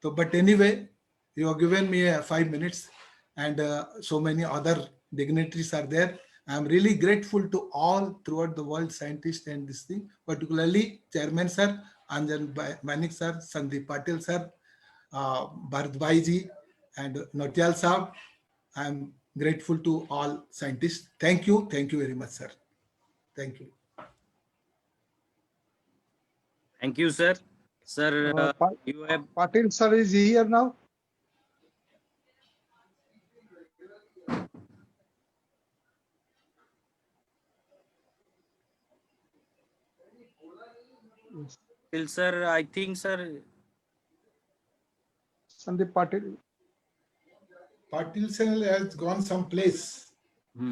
So, but anyway, you have given me 5 minutes, and so many other dignitaries are there. I am really grateful to all throughout the world, scientists and this thing, particularly Chairman Sir, Anjan Manik Sir, Sandeep Patil Sir, Bharat Bhai Ji, and Nautiyal Saab. I am grateful to all scientists. Thank you very much, sir. Thank you. Thank you, sir. Sir, you have. Patil sir is here now. Well, sir, I think, sir. Sandeep Patil. Patil sir has gone someplace.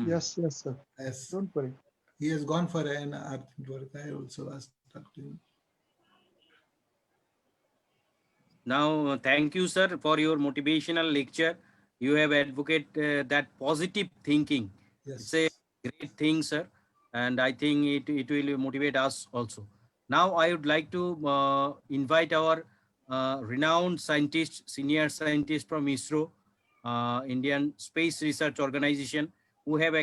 Yes, sir. Yes. Don't worry. He has gone for an art work. I also asked him. Now, thank you, sir, for your motivational lecture. You have advocated that positive thinking. Yes. It's a great thing, sir. And I think it will motivate us also. Now, I would like to invite our renowned scientist, senior scientist from ISRO, Indian Space Research Organization, who have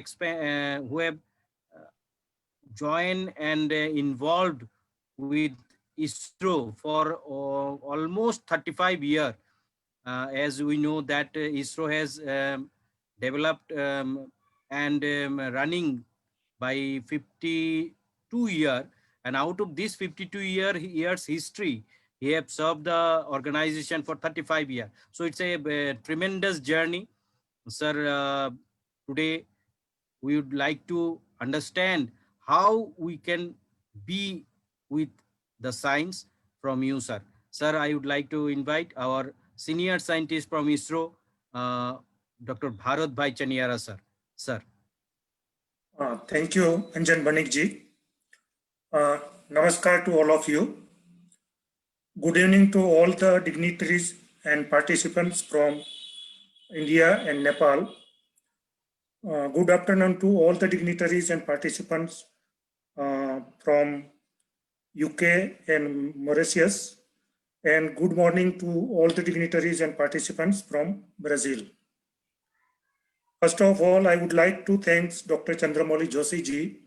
joined and involved with ISRO for almost 35 years. As we know that ISRO has developed and running by 52 years, and out of this 52 years history, he have served the organization for 35 years. So it's a tremendous journey, sir. Today we would like to understand how we can be with the science from you, sir. Sir, I would like to invite our senior scientist from ISRO, Dr. Bharat Bhai Chaniara, sir. Sir. Thank you, Anjan Banik ji. Namaskar to all of you. Good evening to all the dignitaries and participants from India and Nepal. Good afternoon to all the dignitaries and participants from UK and Mauritius, and good morning to all the dignitaries and participants from Brazil. First of all, I would like to thank Dr. Chandramouli Joshi ji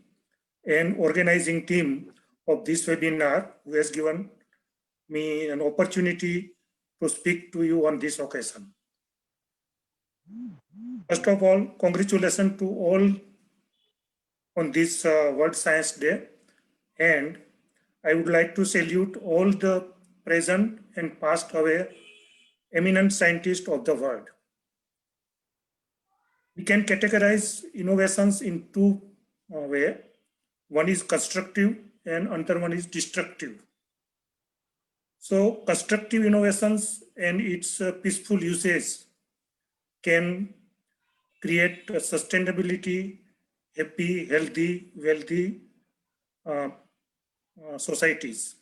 and organizing team of this webinar, who has given me an opportunity to speak to you on this occasion. First of all, congratulations to all on this World Science Day, and I would like to salute all the present and passed away eminent scientists of the world. We can categorize innovations in two ways. One is constructive and another one is destructive. So constructive innovations and its peaceful usage can create sustainability, happy, healthy, wealthy societies.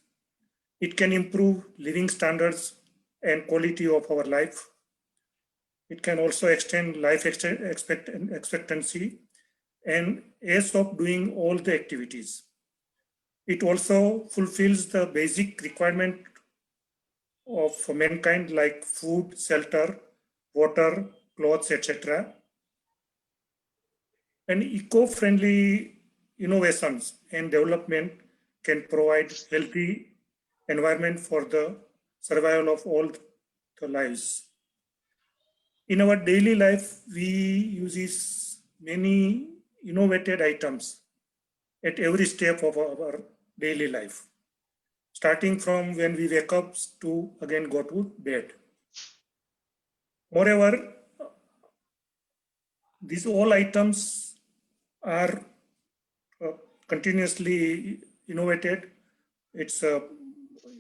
It can improve living standards and quality of our life. It can also extend life expectancy and ease of doing all the activities. It also fulfills the basic requirement of mankind like food, shelter, water, clothes, etc. And eco-friendly innovations and development can provide healthy environment for the survival of all the lives. In our daily life, we use many innovated items at every step of our daily life, starting from when we wake up to again go to bed. Moreover, these all items are continuously innovated. It's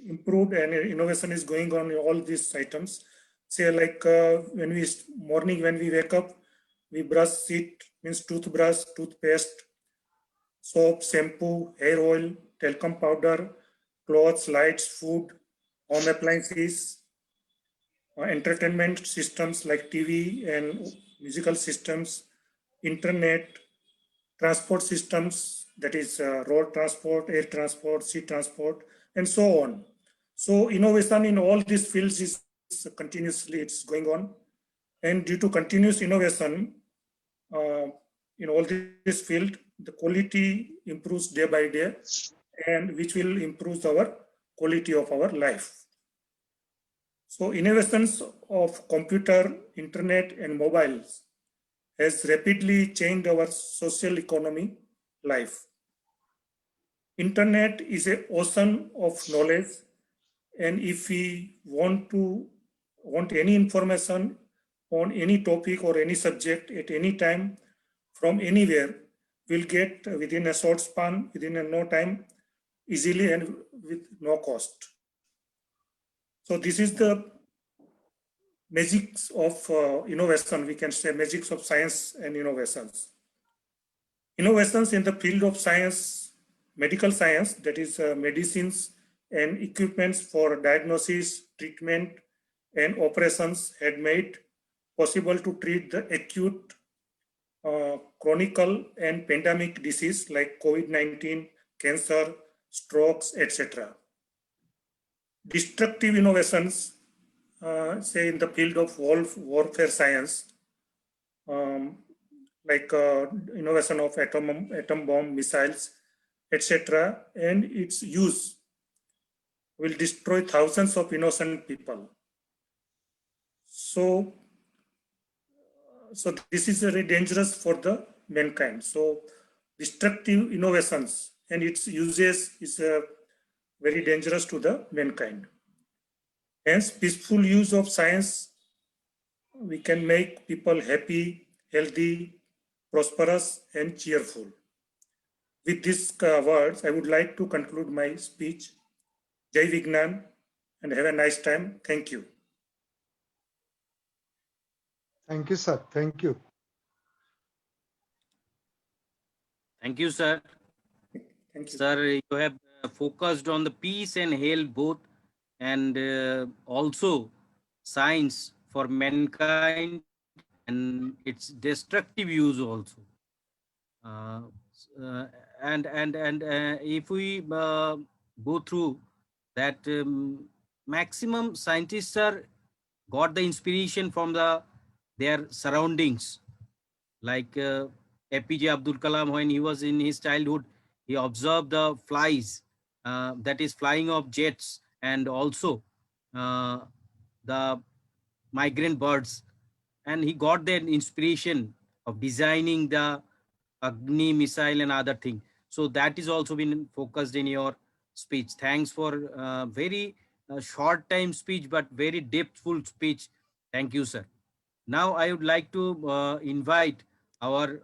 improved and innovation is going on in all these items. Say like when we wake up, we brush teeth, means toothbrush, toothpaste, soap, shampoo, hair oil, talcum powder, clothes, lights, food, home appliances, entertainment systems like TV and musical systems, internet, transport systems, that is road transport, air transport, sea transport, and so on. So innovation in all these fields is continuously it's going on. And due to continuous innovation in all this field, the quality improves day by day, and which will improve our quality of our life. So innovations of computer, internet, and mobiles has rapidly changed our social economy life. Internet is an ocean of knowledge, and if we want any information on any topic or any subject at any time from anywhere, we'll get within a short span, within a no time, easily and with no cost. So this is the magics of innovation, we can say magics of science and innovations. Innovations in the field of science, medical science, that is medicines and equipments for diagnosis, treatment, and operations had made possible to treat the acute, chronic, and pandemic disease like COVID-19, cancer, strokes, etc. Destructive innovations, say in the field of warfare science, like innovation of atom bomb missiles, etc., and its use will destroy thousands of innocent people. So this is very dangerous for the mankind. So destructive innovations and its uses is very dangerous to the mankind. Hence, peaceful use of science, we can make people happy, healthy, prosperous, and cheerful. With these words, I would like to conclude my speech. Jai Vignan, and have a nice time. Thank you. Thank you, sir. Thank you. Thank you, sir. Thank you. Sir, you have focused on the peace and health both, and also science for mankind and its destructive use also. And if we go through that, maximum scientists are got the inspiration from their surroundings. Like APJ Abdul Kalam, when he was in his childhood, he observed the flies, that is flying of jets, and also the migrant birds, and he got that inspiration of designing the Agni missile and other thing. So that is also been focused in your speech. Thanks for very short time speech, but very depthful speech. Thank you, sir. Now I would like to invite our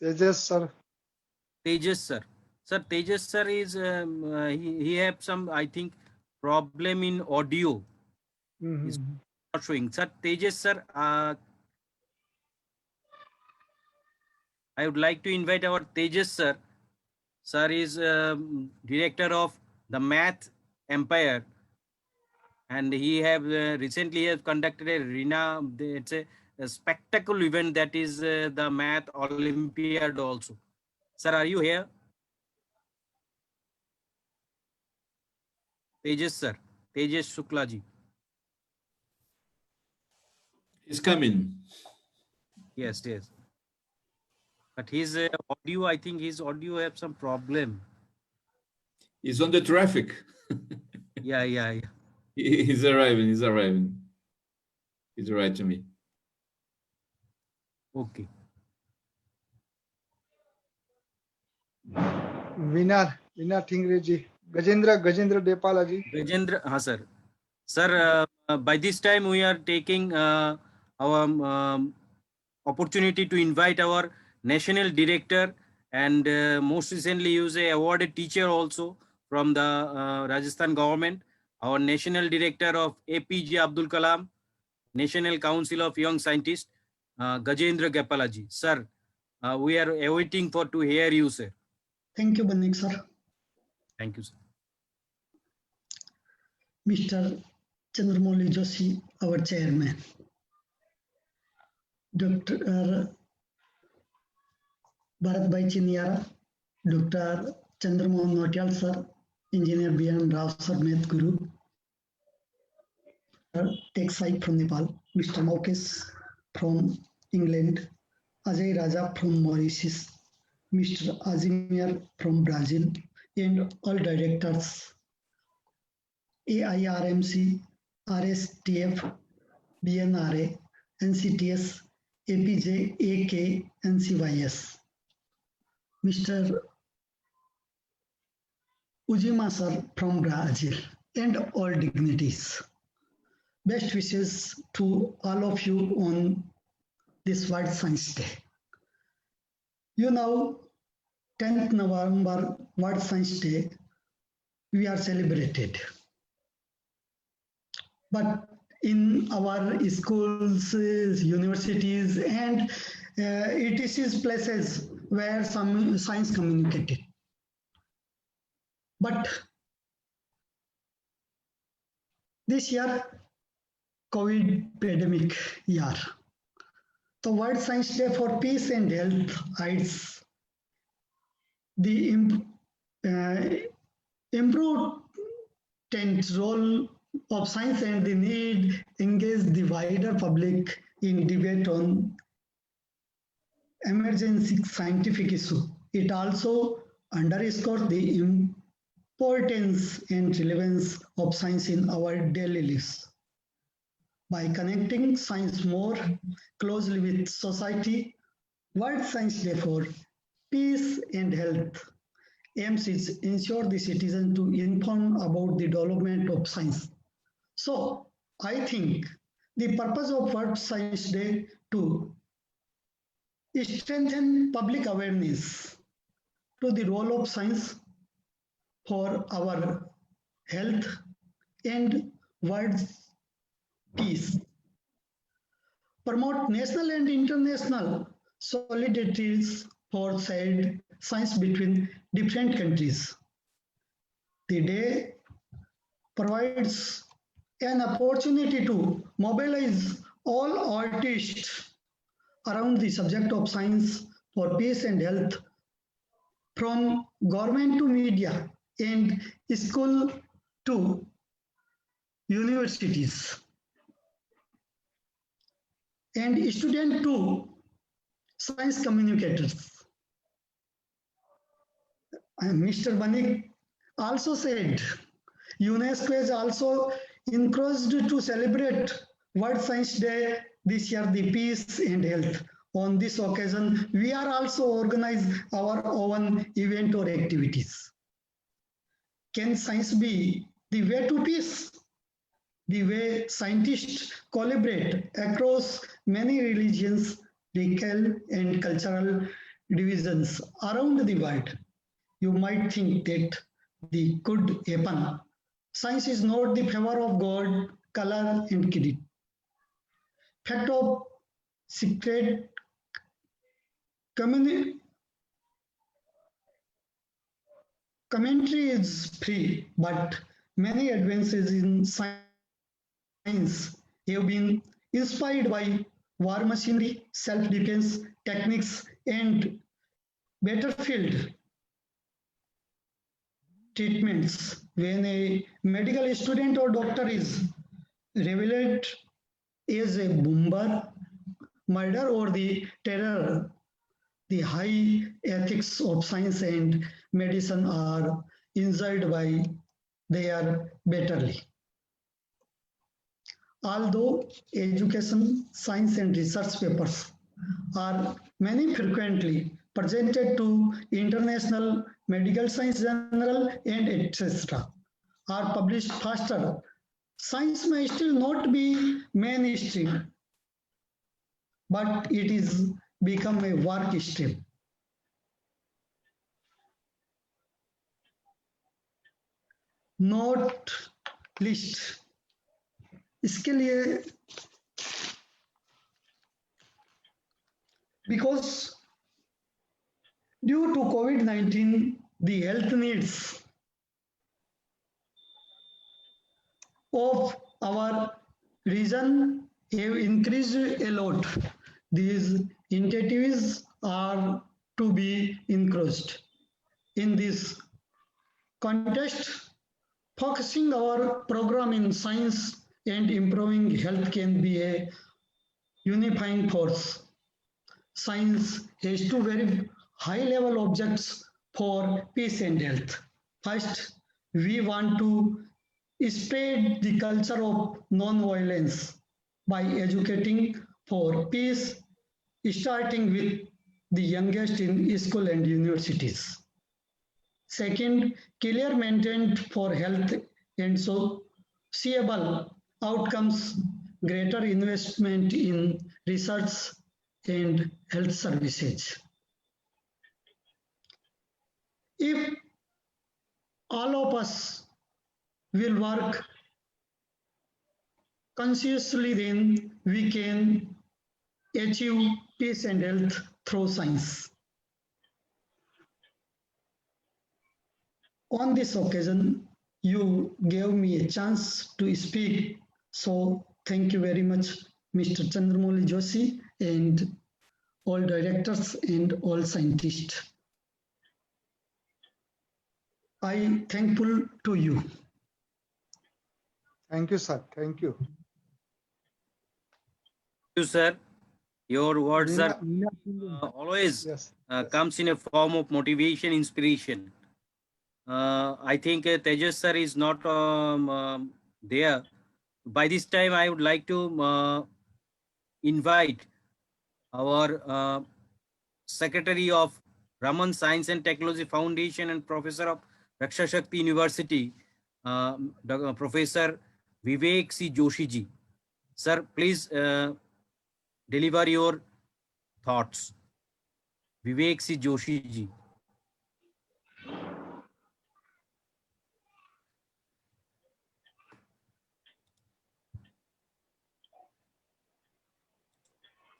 Tejas, sir. Tejas sir. Sir, Tejas sir is he have some, I think, problem in audio. He's not showing. Sir, Tejas sir, I would like to invite our Tejas sir. Sir is director of the math empire, and he have recently have conducted a it's a spectacle event, that is the Math Olympiad also. Sir, are you here? Tejas sir, Tejas Shukla ji. He's coming. Yes, yes. But his audio, I think his audio have some problem. He's on the traffic. Yeah. He's arriving. He's arriving. He's right to me. Okay. Veena Thingre ji, Gajendra Depala ji. Gajendra, sir. Sir, by this time we are taking our opportunity to invite our national director, and most recently he was a awarded teacher also from the Rajasthan government, our national director of APJ Abdul Kalam National Council of Young Scientists, Gajendra Depala ji. Sir, we are awaiting for to hear you, sir. Thank you, Banik sir. Thank you, sir. Mr. Chandramouli Joshi, our chairman. Dr. Bharat Bhai Chiniara, Dr. Chandramohan Notial sir, Engineer B.N. Rao sir, Math Guru, Tek Sai from Nepal, Mr. Maukesh from England, Ajay Raja from Mauritius, Mr. Azimir from Brazil, and all directors, AIRMC, RSTF, BNRA, NCTS, APJ, AK, NCYS. Mr. Ujima sir from Brazil, and all dignitaries. Best wishes to all of you on this World Science Day. You know, 10th November, World Science Day, we are celebrated. But in our schools, universities, and it is places where some science communicated. But this year, COVID pandemic year, the World Science Day for Peace and Health hides the improved role of science and the need to engage the wider public in debate on emerging scientific issue. It also underscores the importance and relevance of science in our daily lives. By connecting science more closely with society, World Science Day for Peace and Health aims to ensure the citizen to inform about the development of science. So I think the purpose of World Science Day to strengthen public awareness to the role of science for our health and world peace, promote national and international solidarities for shared science between different countries. The day provides an opportunity to mobilize all artists around the subject of science for peace and health, from government to media and school to universities, and student to science communicators. And Mr. Banik also said UNESCO is also encouraged to celebrate World Science Day this year, the peace and health. On this occasion, we are also organize our own event or activities. Can science be the way to peace? The way scientists collaborate across many religions, racial and cultural divisions around the world. You might think that the could happen. Science is not the favor of God, color, and credit. Fact of secret commentary is free, but Many advances in science have been inspired by war machinery, self-defense techniques, and battlefield treatments. When a medical student or doctor is revealed as a bomber, murder, or the terror, the high ethics of science and medicine are injured by their bitterly. Although education, science, and research papers are many frequently presented to international medical science journal and etc. are published faster, science may still not be mainstream, but it is become a work stream. Not least इसके लिए because due to COVID-19, the health needs of our region have increased a lot. These initiatives are to be increased. In this context, focusing our program in science and improving health can be a unifying force. Science has two very high-level objects for peace and health. First, we want to spread the culture of non-violence by educating for peace, starting with the youngest in school and universities. Second, clear maintained for health and sociable outcomes, greater investment in research and health services. If all of us will work consciously, then we can achieve peace and health through science. On this occasion, you gave me a chance to speak, so thank you very much, Mr. Chandramouli Joshi, and all directors and all scientists. I thankful to you. Thank you, sir. Thank you. You, sir. Your words are Meena, always yes. comes in a form of motivation, inspiration. I think Tejas sir is not there. By this time, I would like to invite our Secretary of Raman Science and Technology Foundation and Professor of Raksha Shakti University, Professor Vivek C. Joshi ji. Sir, please deliver your thoughts. Vivek C. Joshi ji.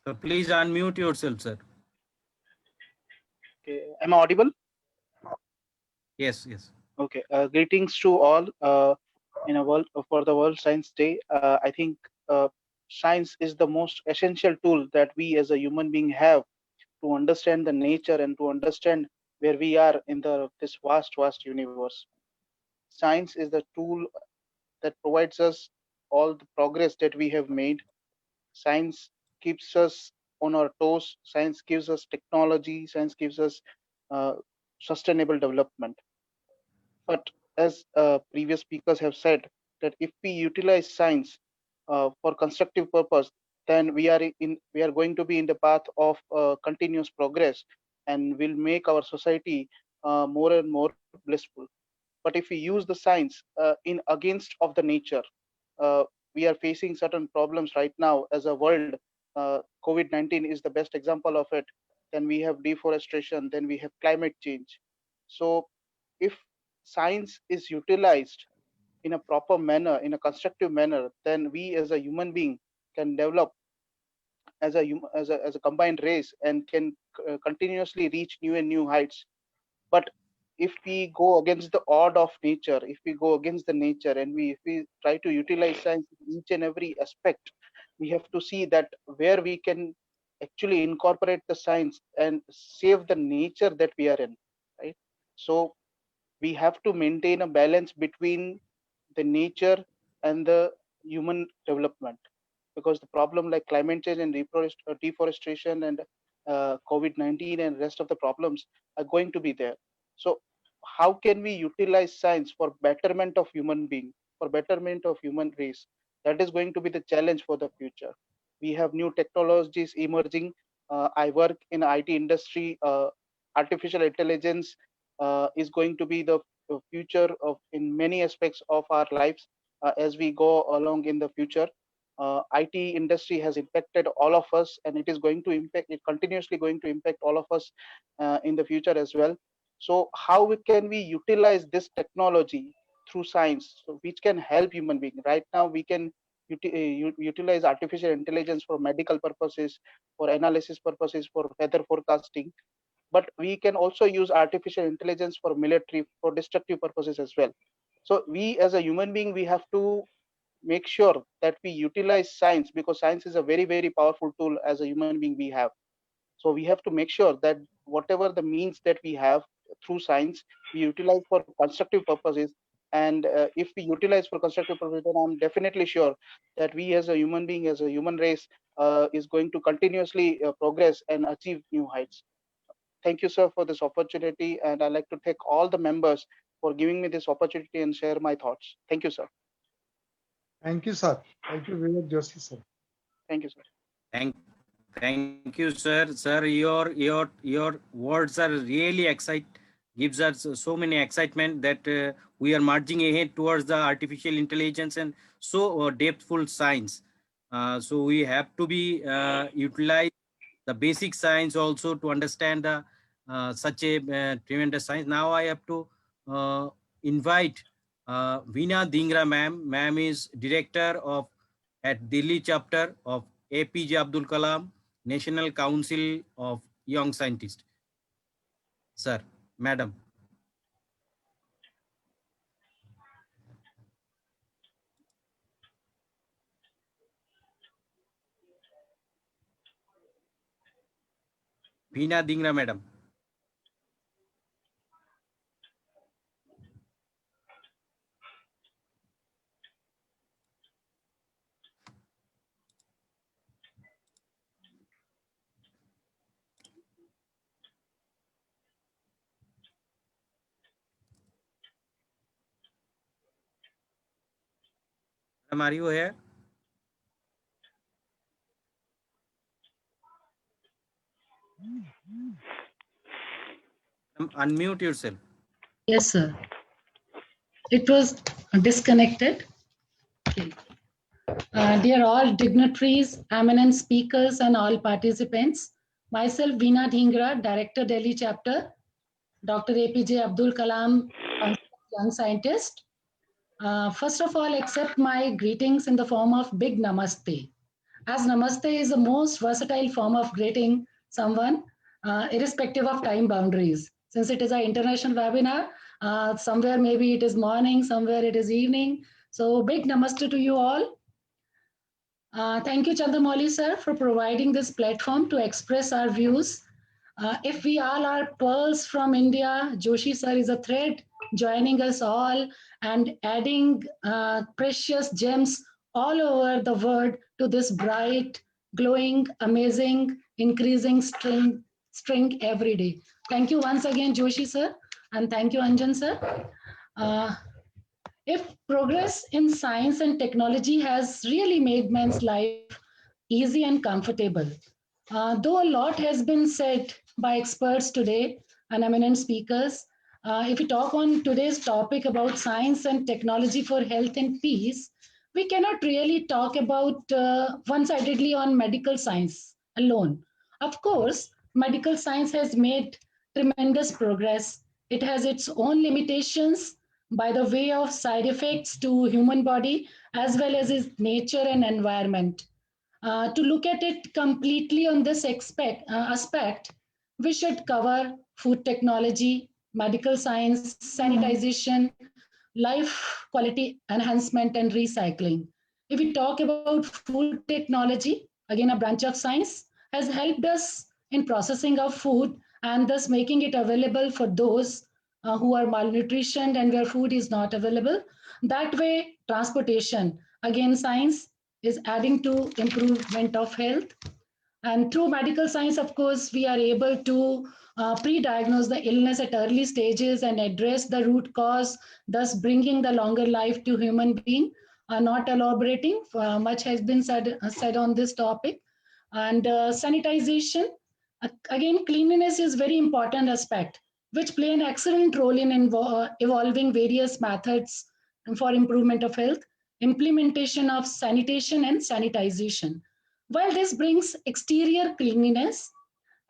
So please unmute yourself, sir. Okay, am I audible? Yes, yes. Okay. Greetings to all in a world for the World Science Day. I think science is the most essential tool that we as a human being have to understand the nature and to understand where we are in this vast universe. Science is the tool that provides us all the progress that we have made. Science keeps us on our toes. Science gives us technology. Science gives us sustainable development. But as previous speakers have said, that if we utilize science for constructive purpose, then we are going to be in the path of continuous progress, and will make our society more and more blissful. But if we use the science in against of the nature, we are facing certain problems right now as a world. COVID-19 is the best example of it. Then we have deforestation, then we have climate change. So if science is utilized in a proper manner, in a constructive manner, then we as a human being can develop as a combined race and can continuously reach new and new heights. But if we go against the odd of nature, if we go against the nature, and if we try to utilize science in each and every aspect, we have to see that where we can actually incorporate the science and save the nature that we are in, right? So we have to maintain a balance between the nature and the human development, because the problem like climate change and deforestation and COVID-19 and rest of the problems are going to be there. So how can we utilize science for betterment of human being, for betterment of human race? That is going to be the challenge for the future. We have new technologies emerging. I work in IT industry. Artificial intelligence is going to be the future of in many aspects of our lives as we go along in the future. IT industry has impacted all of us, and it is going to impact, it continuously going to impact all of us in the future as well. So can we utilize this technology through science, so which can help human being? Right now we can utilize artificial intelligence for medical purposes, for analysis purposes, for weather forecasting, but we can also use artificial intelligence for military, for destructive purposes as well. So we as a human being, we have to make sure that we utilize science, because science is a very, very powerful tool as a human being we have. So we have to make sure that whatever the means that we have through science, we utilize for constructive purposes. And if we utilize for constructive purposes, then I'm definitely sure that we as a human being, as a human race, is going to continuously progress and achieve new heights. Thank you, sir, for this opportunity. And I'd like to thank all the members for giving me this opportunity and share my thoughts. Thank you, sir. Thank you, sir. Thank you, Vivek Joshi, sir. Thank you, sir. Thank you, sir. Sir, your words are really gives us so many excitement that we are marching ahead towards the artificial intelligence and so depthful science. So we have to be utilize the basic science also to understand the such a tremendous science. Now I have to invite Veena Dhingra ma'am. Ma'am is director of at Delhi chapter of APJ Abdul Kalam National Council of Young Scientists. Sir, madam. Veena Dhingra madam. Madam, are you here? Unmute yourself. Yes, sir. It was disconnected. Okay. Dear all dignitaries, eminent speakers, and all participants, myself, Veena Dhingra, Director, Delhi Chapter, Dr. APJ Abdul Kalam, Young Scientist. First of all, accept my greetings in the form of big namaste, as namaste is the most versatile form of greeting someone, irrespective of time boundaries. Since it is an international webinar, somewhere maybe it is morning, somewhere it is evening. So big namaste to you all. Thank you, Chandramouli sir, for providing this platform to express our views. If we all are pearls from India, Joshi sir is a thread joining us all and adding precious gems all over the world to this bright, glowing, amazing, increasing string every day. Thank you once again, Joshi sir, and thank you, Anjan sir. If progress in science and technology has really made man's life easy and comfortable, though a lot has been said by experts today and eminent speakers, if we talk on today's topic about science and technology for health and peace, we cannot really talk about one-sidedly on medical science alone. Of course, medical science has made tremendous progress. It has its own limitations by the way of side effects to human body as well as its nature and environment. To look at it completely on this aspect, we should cover food technology, medical science, sanitization, life quality enhancement, and recycling. If we talk about food technology, again, a branch of science has helped us in processing of food and thus making it available for those who are malnutritioned and where food is not available. That way, transportation, again, science is adding to improvement of health. And through medical science, of course, we are able to pre-diagnose the illness at early stages and address the root cause, thus bringing the longer life to human being. Not elaborating, much has been said on this topic. And sanitization, again, cleanliness is very important aspect, which play an excellent role in evolving various methods for improvement of health, implementation of sanitation and sanitization. While this brings exterior cleanliness,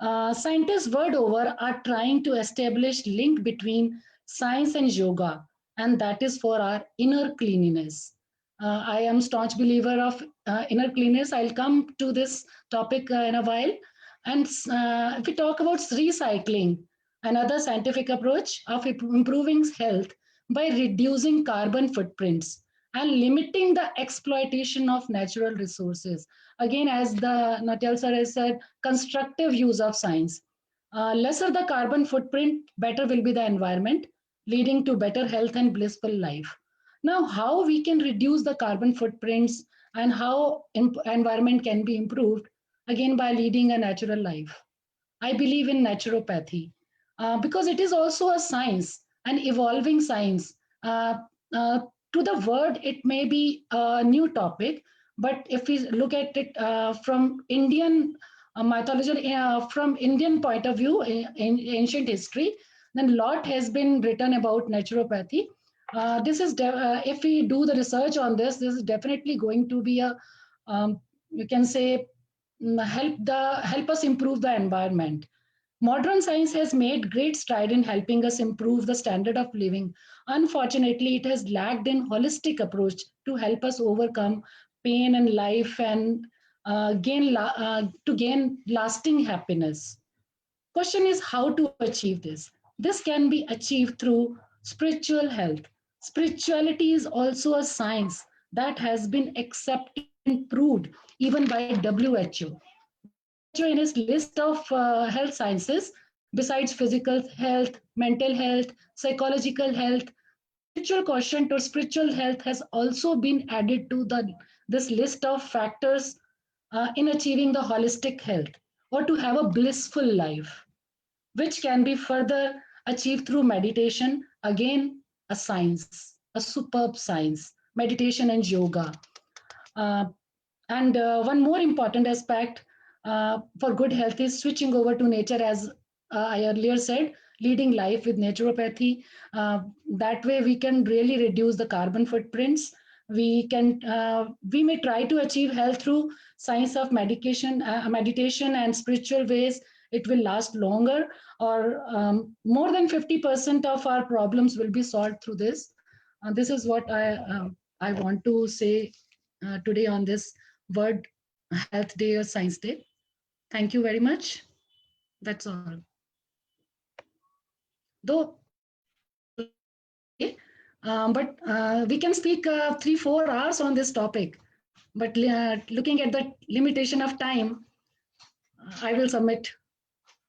scientists world over are trying to establish link between science and yoga, and that is for our inner cleanliness. I am staunch believer of inner cleanliness. I'll come to this topic in a while. And if we talk about recycling, another scientific approach of improving health by reducing carbon footprints and limiting the exploitation of natural resources. Again, as the Natyal sir has said, constructive use of science. Lesser the carbon footprint, better will be the environment, leading to better health and blissful life. Now, how we can reduce the carbon footprints and how environment can be improved, again, by leading a natural life. I believe in naturopathy because it is also a science, an evolving science. To the word, it may be a new topic, but if we look at it from Indian mythology, from Indian point of view in ancient history, then a lot has been written about naturopathy. This is if we do the research on this is definitely going to be a you can say help us improve the environment. Modern science has made great stride in helping us improve the standard of living. Unfortunately, it has lacked in holistic approach to help us overcome pain in life and gain lasting happiness. Question is how to achieve this. This can be achieved through spiritual health. Spirituality is also a science that has been accepted and proved even by WHO. WHO in its list of health sciences, besides physical health, mental health, psychological health, spiritual quotient or spiritual health has also been added to this list of factors in achieving the holistic health or to have a blissful life, which can be further achieved through meditation, again, a science, a superb science, meditation and yoga. And one more important aspect for good health is switching over to nature, as I earlier said, leading life with naturopathy. That way we can really reduce the carbon footprints. We may try to achieve health through science of meditation and spiritual ways. It will last longer, or more than 50% of our problems will be solved through this. This is what I want to say today on this World Health Day or Science Day. Thank you very much. That's all. Though, but we can speak 3-4 hours on this topic. But looking at the limitation of time, I will submit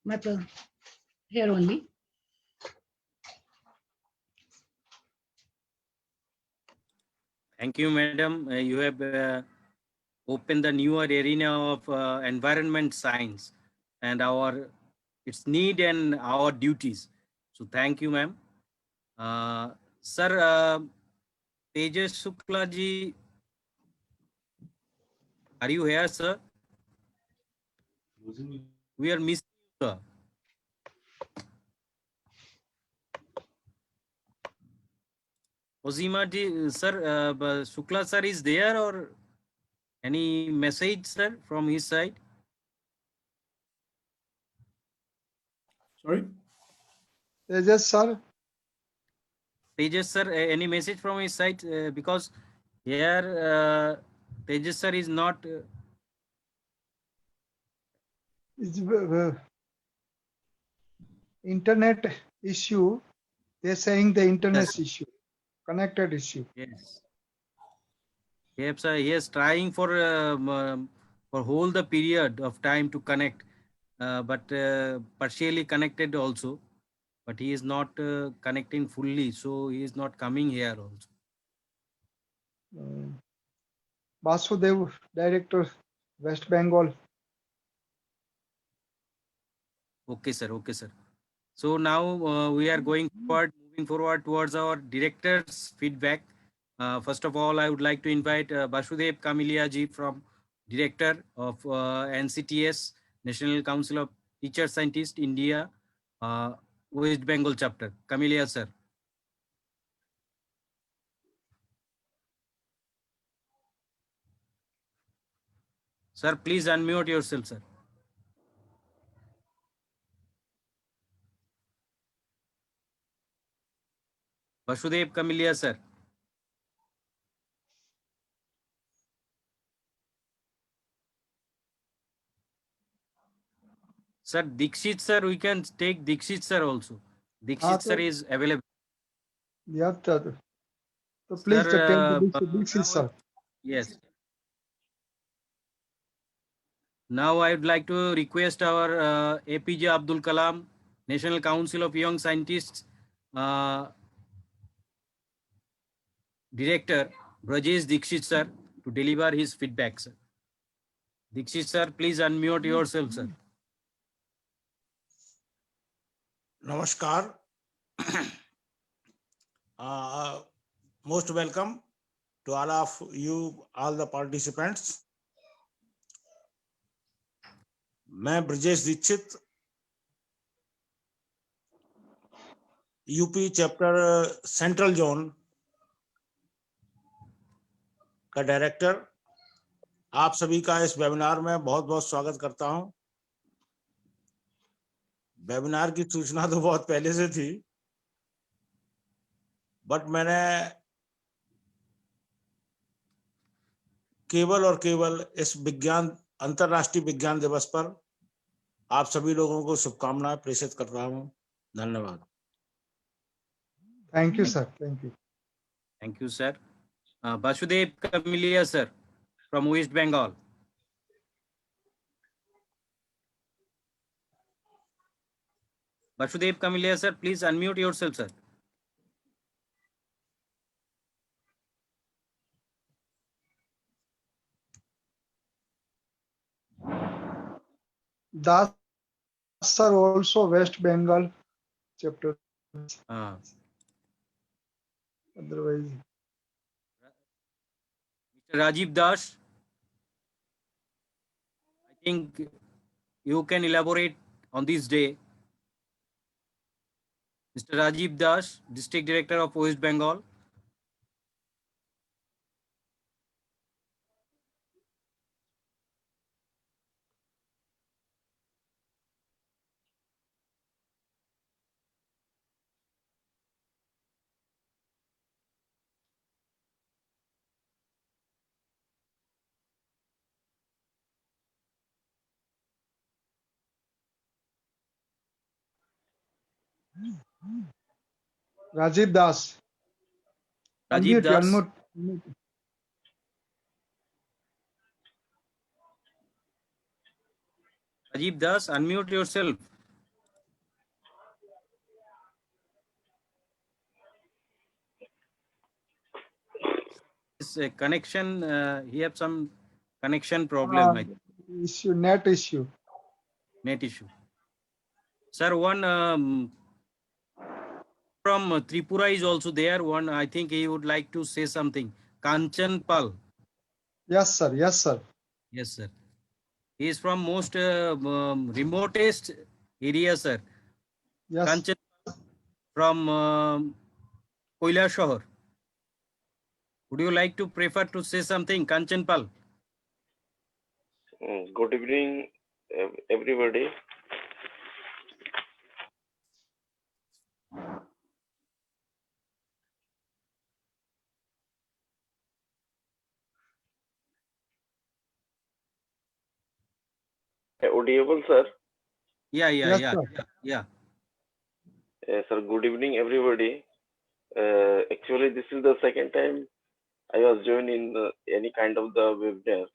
my here only. Thank you, madam. You have opened the newer arena of environment science and its need and our duties. So thank you, ma'am. Sir, Tejas Shukla ji, are you here, sir? We are missing you, sir. Ozima ji, sir, Shukla sir is there, or any message, sir, from his side? Sorry? Tejas sir. Tejas sir, any message from his side? Because here Tejas sir is not. It's internet issue. They're saying the internet Yes. issue, connected issue. Yes. Yes, sir. He is trying for whole the period of time to connect, but partially connected also. But he is not connecting fully, so he is not coming here also. Basudev, Director, West Bengal. Okay, sir. Okay, sir. So now we are moving forward towards our director's feedback. First of all, I would like to invite Basudev Kamilia ji from Director of NCTS, National Council of Teacher Scientists, India, West Bengal chapter. Kamilia, sir. Sir, please unmute yourself, sir. Basudev Kamilia, sir. Sir, Dikshit, sir, we can take Dikshit, sir, also. Dikshit, sir, is available. Yeah, sir. So please Sir, take Dixit, sir. Yes. Now I would like to request our APJ Abdul Kalam, National Council of Young Scientists, Director, Brajesh Dikshit, sir, to deliver his feedback, sir. Dikshit, sir, please unmute yourself, sir. Namaskar. Most welcome to all of you, all the participants. मैं Brajesh Dixit UP chapter central zone का director आप सभी का इस webinar में बहुत बहुत स्वागत करता हूं। वेबिनार की सूचना तो बहुत पहले से थी, बट मैंने केवल और केवल इस अंतरराष्ट्रीय विज्ञान दिवस पर आप सभी लोगों को शुभकामनाएं प्रेषित करता हूं। धन्यवाद। Thank you, sir. Thank you. Thank you, sir. Basudev Kamilia, sir, from West Bengal. Basudev Kamilia, sir, please unmute yourself, sir. Das, sir, also West Bengal chapter. Otherwise, Mr. Rajiv Das, I think you can elaborate on this day. Mr. Rajiv Das, District Director of West Bengal. Rajiv Das. Rajiv Unmute, Das. unmute. Rajiv Das, unmute yourself. This connection, he have some connection problem. Issue, net issue. Net issue. Sir, one from Tripura is also there. One, I think he would like to say something. Kanchan Pal. Yes, sir. Yes, sir. Yes, sir. He is from most remotest area, sir. Yes. Kanchan from Koilashahar. Would you like to prefer to say something, Kanchan Pal? Good evening, everybody. Audible, sir? Yeah. Sir, good evening, everybody. Actually, this is the second time I was joining any kind of the webinar,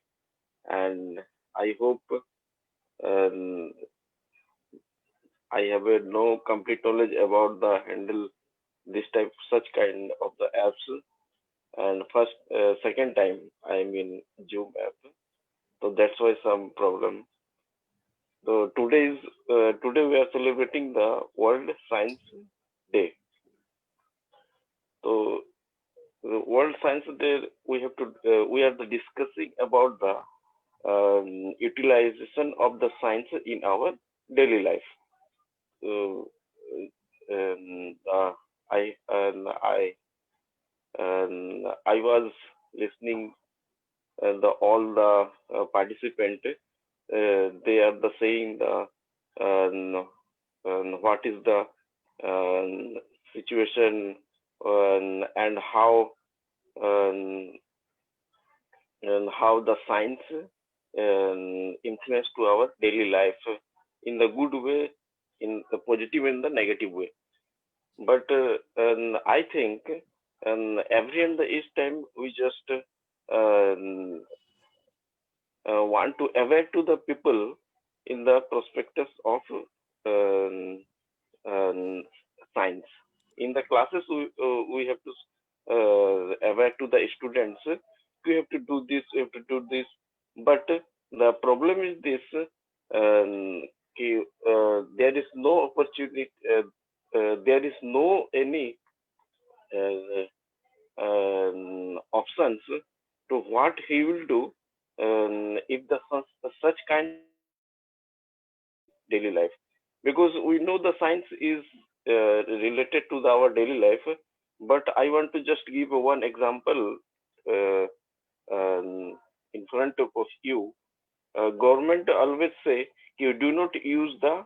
and I hope I have no complete knowledge about the handle this type, such kind of the apps. And second time I'm in Zoom app, so that's why some problem. So today we are celebrating the World Science Day. So the World Science Day, we are discussing about the utilization of the science in our daily life. I was listening all the participants. They are saying what is the situation and how the science influence to our daily life in the good way, in the positive and the negative way. But I think every and each time we just want to aware to the people in the prospectus of science. In the classes, we have to aware to the students. We have to do this. We have to do this. But the problem is this: there is no opportunity. There is no any options to what he will do if the such kind daily life, because we know the science is related to our daily life. But I want to just give one example in front of you. Government always say you do not use the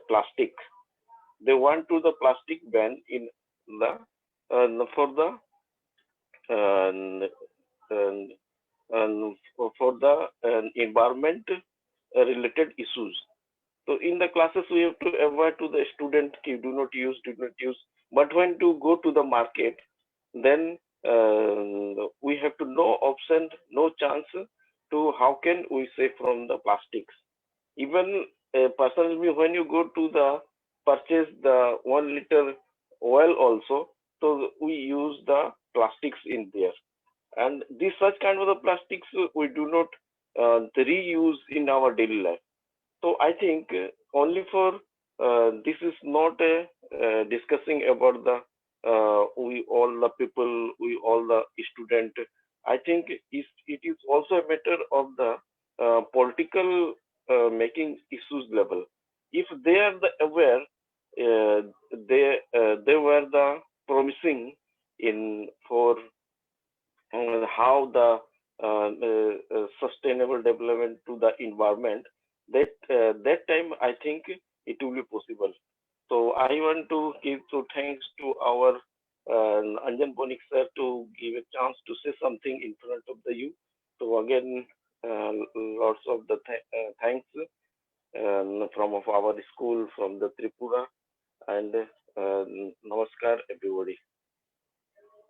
plastic. They want to the plastic ban in the for the for the environment related issues. So in the classes we have to avoid to the student do not use. But when to go to the market, then we have to no option, no chance to how can we save from the plastics. Even personally, when you go to the purchase the 1 liter oil also, so we use the plastics in there. And this such kind of the plastics we do not reuse in our daily life. So I think only for this is not discussing about the we all the people, we all the student. I think it is also a matter of the political making issues level. If they are the aware, they were the promising in for how the sustainable development to the environment. That time I think it will be possible. So I want to give thanks to our Anjan Bonik sir to give a chance to say something in front of the youth. So again, lots of the thanks from of our school, from the Tripura, and namaskar everybody.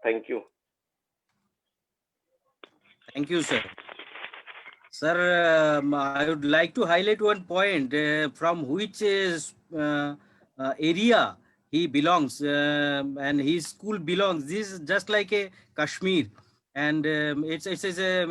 Thank you. Thank you, sir. Sir, I would like to highlight one point from which area he belongs and his school belongs. This is just like a Kashmir, and it's a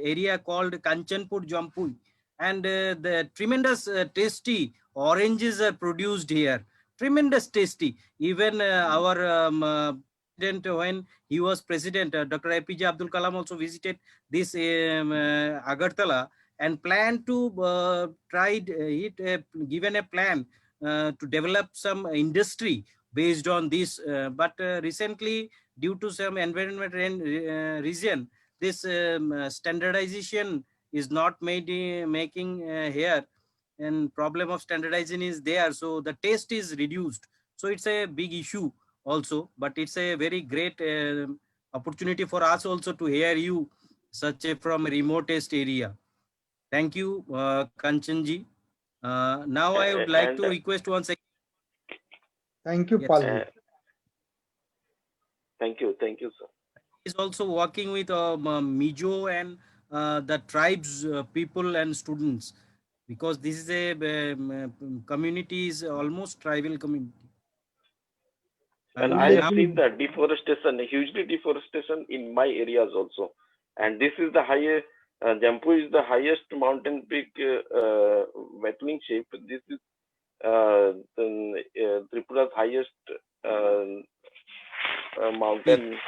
area called Kanchanpur Jampui, and the tremendous tasty oranges are produced here. Tremendous tasty. Even our president, when he was president, Dr. APJ Abdul Kalam also visited this Agartala and planned to given a plan to develop some industry based on this. But recently, due to some environment reason, this standardization is not making here, and problem of standardization is there. So the taste is reduced. So it's a big issue also, but it's a very great opportunity for us also to hear you such a from remotest area. Thank you, Kanchanji. Now I would like to request once again. Thank you, Yes. Palvi. Thank you, sir. Is also working with Mizo and the tribes people and students, because this is a community is almost tribal community. And And I have now, seen that deforestation, hugely deforestation in my areas also. And this is the highest, Jampu is the highest mountain peak wetling shape. This is Tripura's highest mountain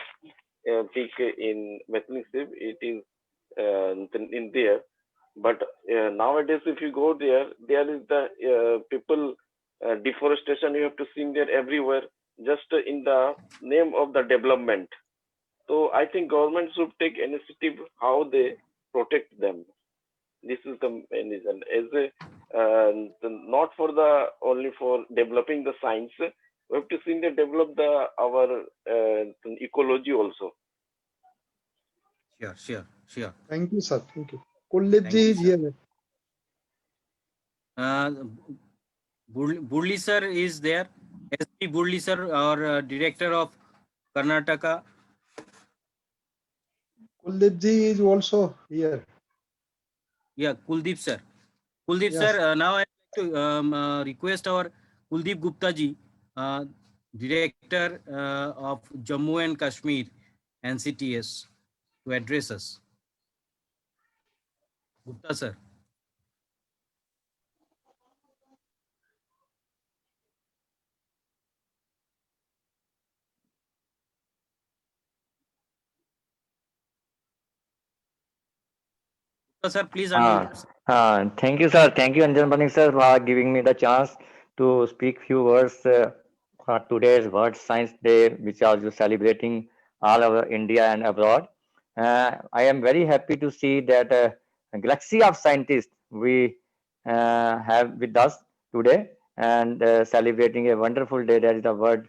peak in wetling shape. It is in there. But nowadays, if you go there, there is the people deforestation. You have to see there everywhere, just in the name of the development. So I think government should take initiative how they protect them. This is the main reason. As a not for the only for developing the science, we have to see they develop our ecology also. Sure. Thank you, sir. Thank you. Kuldip Thank ji you, is sir. here. Burli sir is there. SP Burli sir, our director of Karnataka. Kuldip ji is also here. Yeah, Kuldeep sir. Kuldeep Yes. sir, now I like to request our Kuldeep Gupta ji, director of Jammu and Kashmir NCTS, to address us. Gupta sir. Sir, please unmute. Thank you, sir. Thank you, Anjan Banik, sir, for giving me the chance to speak few words for today's World Science Day, which are also celebrating all over India and abroad. I am very happy to see that a galaxy of scientists we have with us today and celebrating a wonderful day, that is the World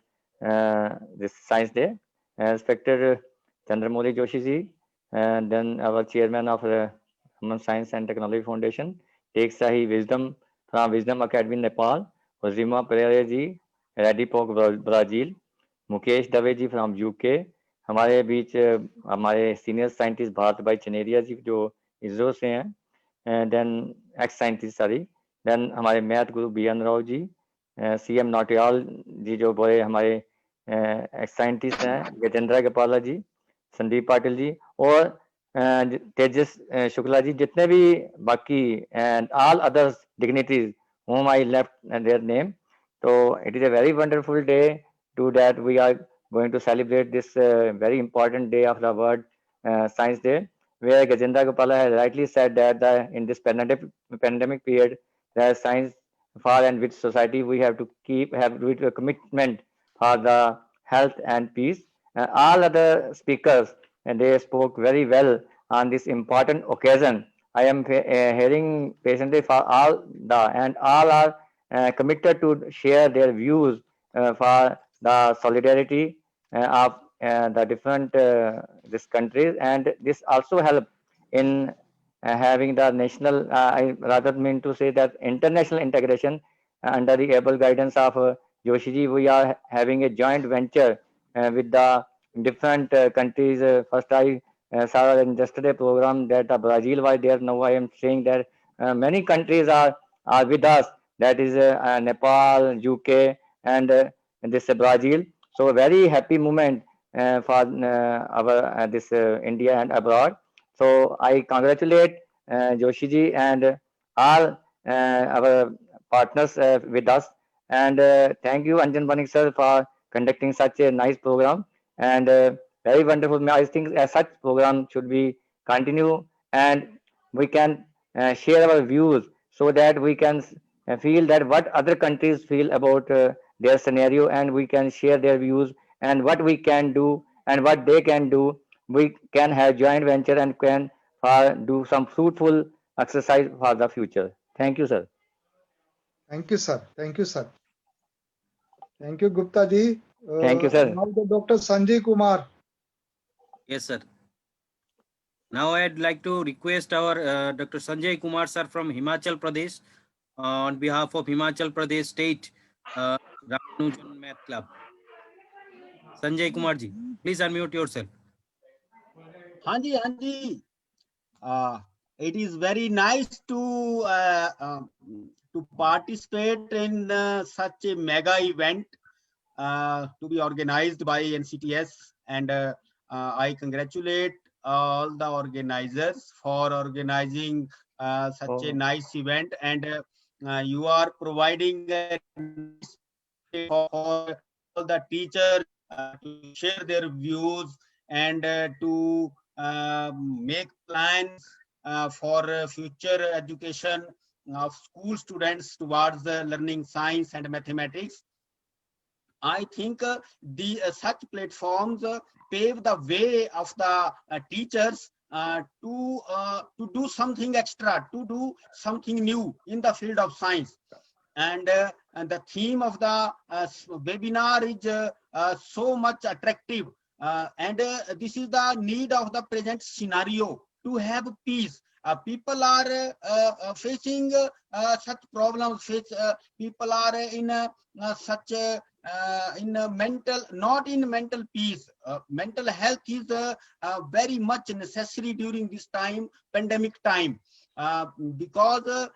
this Science Day. Inspector Chandramouli Joshi ji, and then our chairman of Human Science and Technology Foundation, Take Sahi Wisdom from Wisdom Academy Nepal, Ozima Pereira ji, Radipok Brazil, Mukesh Dave ji from UK, हमारे बीच हमारे senior scientist Bharat भाई चनेरिया जी जो इसरो से हैं, then ex scientist sorry, then हमारे math गुरु B N Rao ji, CM Nautiyal ji जो बड़े हमारे एक्स साइंटिस्ट हैं, गजेंद्र गोपाला जी, संदीप पाटिल जी और तेजस शुक्ला जी, जितने भी बाकी and all others dignitaries whom I left their name. So it is a very wonderful day to that we are going to celebrate this very important day of the World Science Day, where Gajendra Gopala has rightly said that in this pandemic period, the science for and with society we have to have a commitment for the health and peace. All other speakers and they spoke very well on this important occasion. I am hearing patiently for all are committed to share their views for the solidarity of the different this countries, and this also help in having the national I rather mean to say that international integration under the able guidance of Joshiji. We are having a joint venture with the different countries. First I saw in yesterday program that Brazil was there. Now I am saying that many countries are with us, that is Nepal, UK and this Brazil. So a very happy moment for our this India and abroad. So I congratulate Joshiji and all our partners with us, and thank you Anjan Banik sir for conducting such a nice program and very wonderful. I think such program should be continue and we can share our views so that we can feel that what other countries feel about their scenario, and we can share their views and what we can do and what they can do. We can have joint venture and can do some fruitful exercise for the future. Thank you, sir. Thank you, sir. Thank you, sir. Thank you, Gupta ji. Thank you, sir. Now the Dr. Sanjay Kumar. Yes, sir. Now I'd like to request our Dr. Sanjay Kumar sir from Himachal Pradesh on behalf of Himachal Pradesh state Ramanujan Math Club. Sanjay Kumar ji, please unmute yourself. Hanji. It is very nice to participate in such a mega event to be organized by NCTS, and I congratulate all the organizers for organizing such a nice event, and you are providing a for all the teachers to share their views and to make plans for future education of school students towards learning science and mathematics. I think the such platforms pave the way of the teachers to do something extra, to do something new in the field of science. And the theme of the webinar is so much attractive, and this is the need of the present scenario to have peace. People are facing such problems. People are in such in mental, not in mental peace. Mental health is very much necessary during this time, pandemic time. Because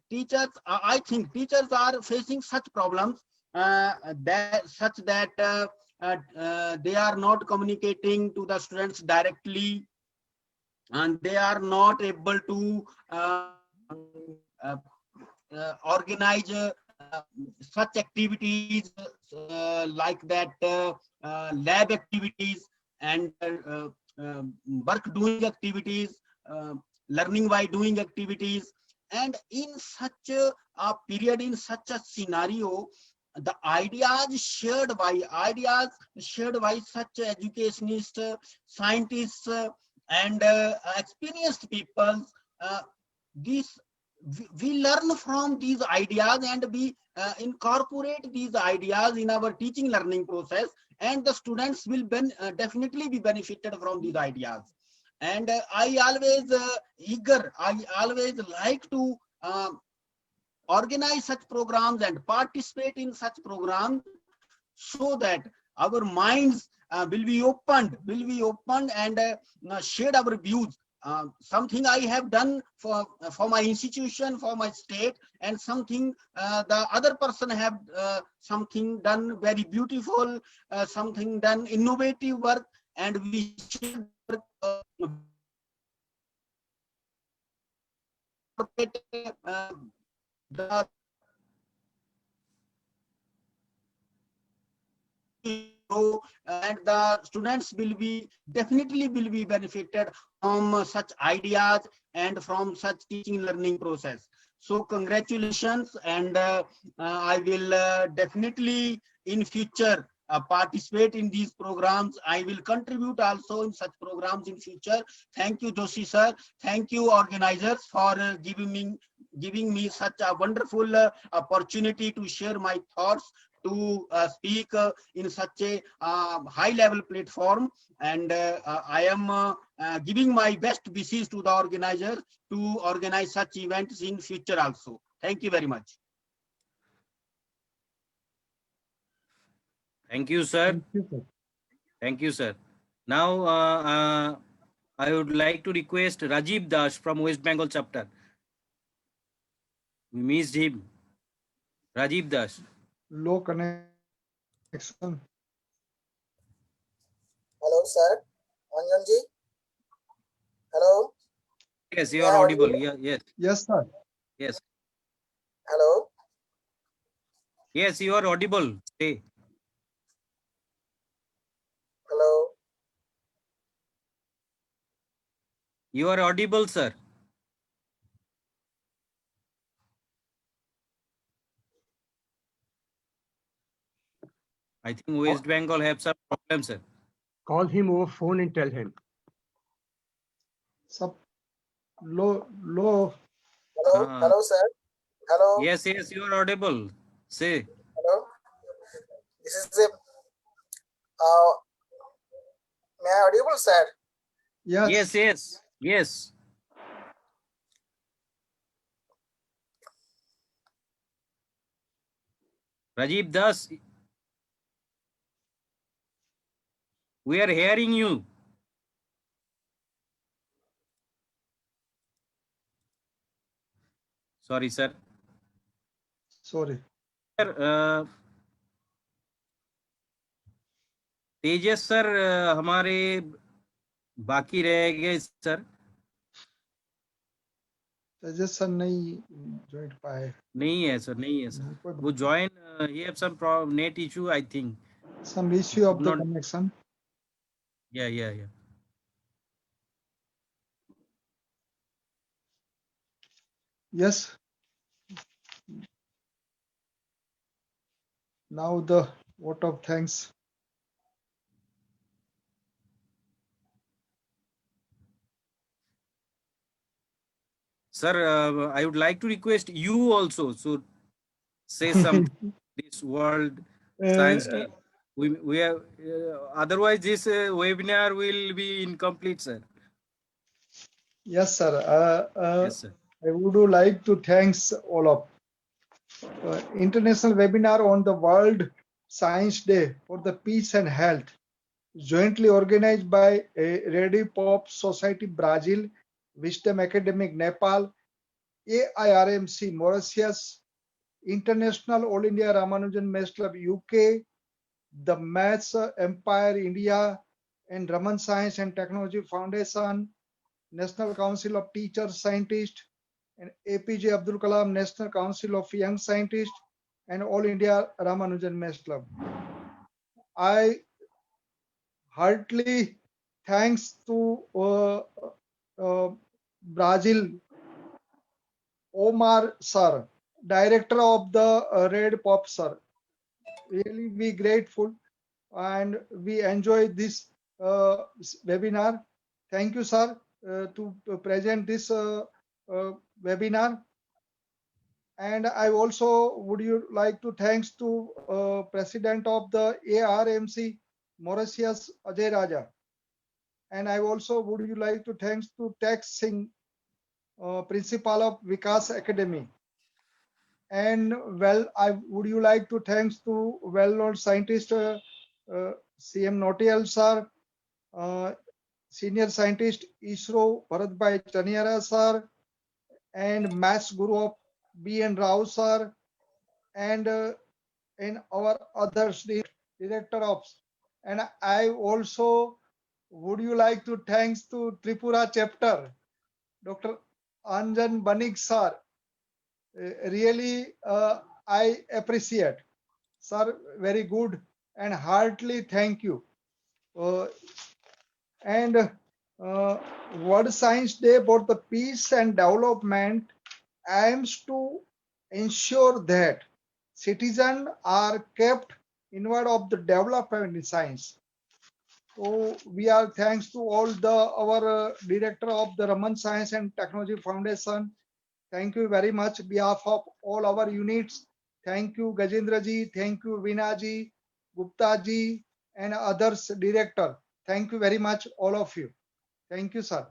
teachers, I think teachers are facing such problems that they are not communicating to the students directly, and they are not able to organize such activities like that, lab activities and work doing activities, learning by doing activities. And in such a period, in such a scenario, the ideas shared by such educationists, scientists, and experienced people, we learn from these ideas, and we incorporate these ideas in our teaching learning process, and the students will definitely be benefited from these ideas. And I always like to organize such programs and participate in such programs, so that our minds will be opened and share our views. Something I have done for my institution, for my state, and something the other person have something done very beautiful, something done innovative work, and we should and the students will be definitely benefited from such ideas and from such teaching learning process. So congratulations, and I will definitely in future participate in these programs. I will contribute also in such programs in future. Thank you, Joshi sir. Thank you, organizers, for giving me such a wonderful opportunity to share my thoughts, to speak in such a high level platform. And I am giving my best wishes to the organizers to organize such events in future also. Thank you very much. Thank you, sir. Thank you, sir. Now, I would like to request Rajiv Das from West Bengal chapter. We missed him. Rajiv Das. Low connection. Hello, sir. Anjanji. Hello. Yes, you are audible. Yeah, yes. Yes, sir. Yes. Hello. Yes, you are audible. Say. Hello. You are audible, sir. I think West Bengal have some problems, sir. Call him over phone and tell him. Sub low. Hello. Hello, sir. Hello. Yes, you are audible. Say. Hello. This is a. May I audible, sir? Yes. Yes. Rajiv Das, we are hearing you. Sorry, sir. Sorry. Sir, Tejas sir हमारे बाकी रह गए sir. तेजस sir नहीं join पाए. नहीं है sir, नहीं है सर. वो join, he have some net issue, I think. Some issue of the connection. Yeah. Yes. Now the vote of thanks. Sir, I would like to request you also to say some this World Science Day. We have otherwise this webinar will be incomplete, sir. Yes, sir. Yes, sir. I would like to thanks all of international webinar on the World Science Day for the Peace and Health, jointly organized by Ready Pop Society Brazil, Wisdom Academic Nepal, AIRMC Mauritius, International All India Ramanujan Maths Club UK, the Maths Empire India, and Raman Science and Technology Foundation, National Council of Teachers Scientists, and APJ Abdul Kalam National Council of Young Scientists, and All India Ramanujan Maths Club. I heartily thanks to Brazil, Omar sir, director of the Red Pop sir. Really we grateful and we enjoy this webinar. Thank you, sir, to present this webinar. And I also would like to thanks to President of the ARMC Mauritius, Ajay Raja. And I also would like to thanks to Tex Singh, Principal of Vikas Academy. And I would like to thanks to well-known scientist CM Notial sir, senior scientist ISRO Bharatbhai Chaniara sir, and Maths Guru of B.N. Rao sir, and our other director of. And I also would like to thanks to Tripura chapter, Dr. Anjan Banik sir. Really, I appreciate, sir. Very good and heartily thank you. World Science Day for the Peace and Development aims to ensure that citizens are kept inward of the development in science. So we are thanks to all our director of the Raman Science and Technology Foundation. Thank you very much behalf of all our units. Thank you Gajendra ji, thank you Veena ji, Gupta ji, and others director. Thank you very much all of you. Thank you, sir.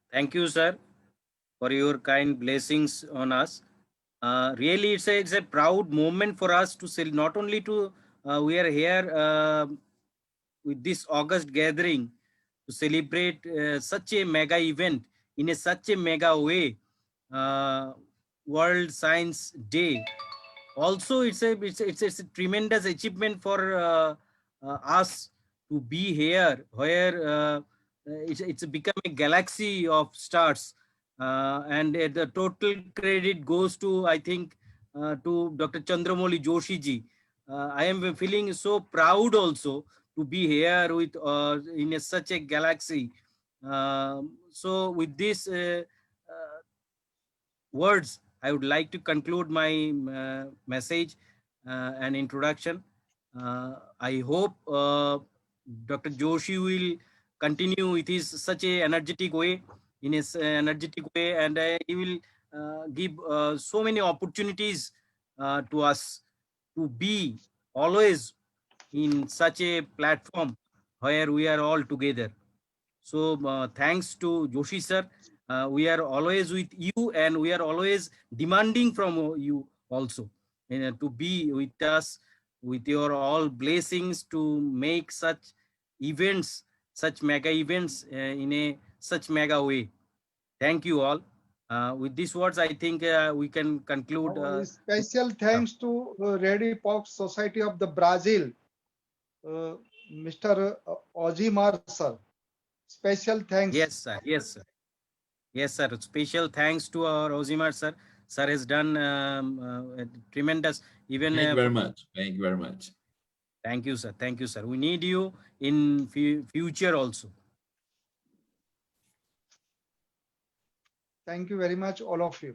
Thank you, sir, for your kind blessings on us. Really, it's a proud moment for us to say not only to we are here with this August gathering to celebrate such a mega event in such a mega way, World Science Day. Also, it's a tremendous achievement for us to be here, where it's become a galaxy of stars, and the total credit goes to, I think, to Dr. Chandramouli Joshi ji. I am feeling so proud also to be here with in such a galaxy. So with this words, I would like to conclude my message and introduction. I hope Dr. Joshi will continue with his such a energetic way, and he will give so many opportunities to us to be always in such a platform where we are all together. So thanks to Joshi sir. we are always with you, and we are always demanding from you also to be with us with your all blessings to make such events, such mega events in a such mega way. Thank you all. With these words, I think we can conclude. Special thanks to Ready Pop Society of the Brazil, Mr. Ozimar sir. Special thanks. Yes, sir. Yes, sir. Yes, sir. Special thanks to our Ozimar sir. Sir has done tremendous. Even Thank you very much. Thank you very much. Thank you, sir. Thank you, sir. We need you in future also. Thank you very much, all of you.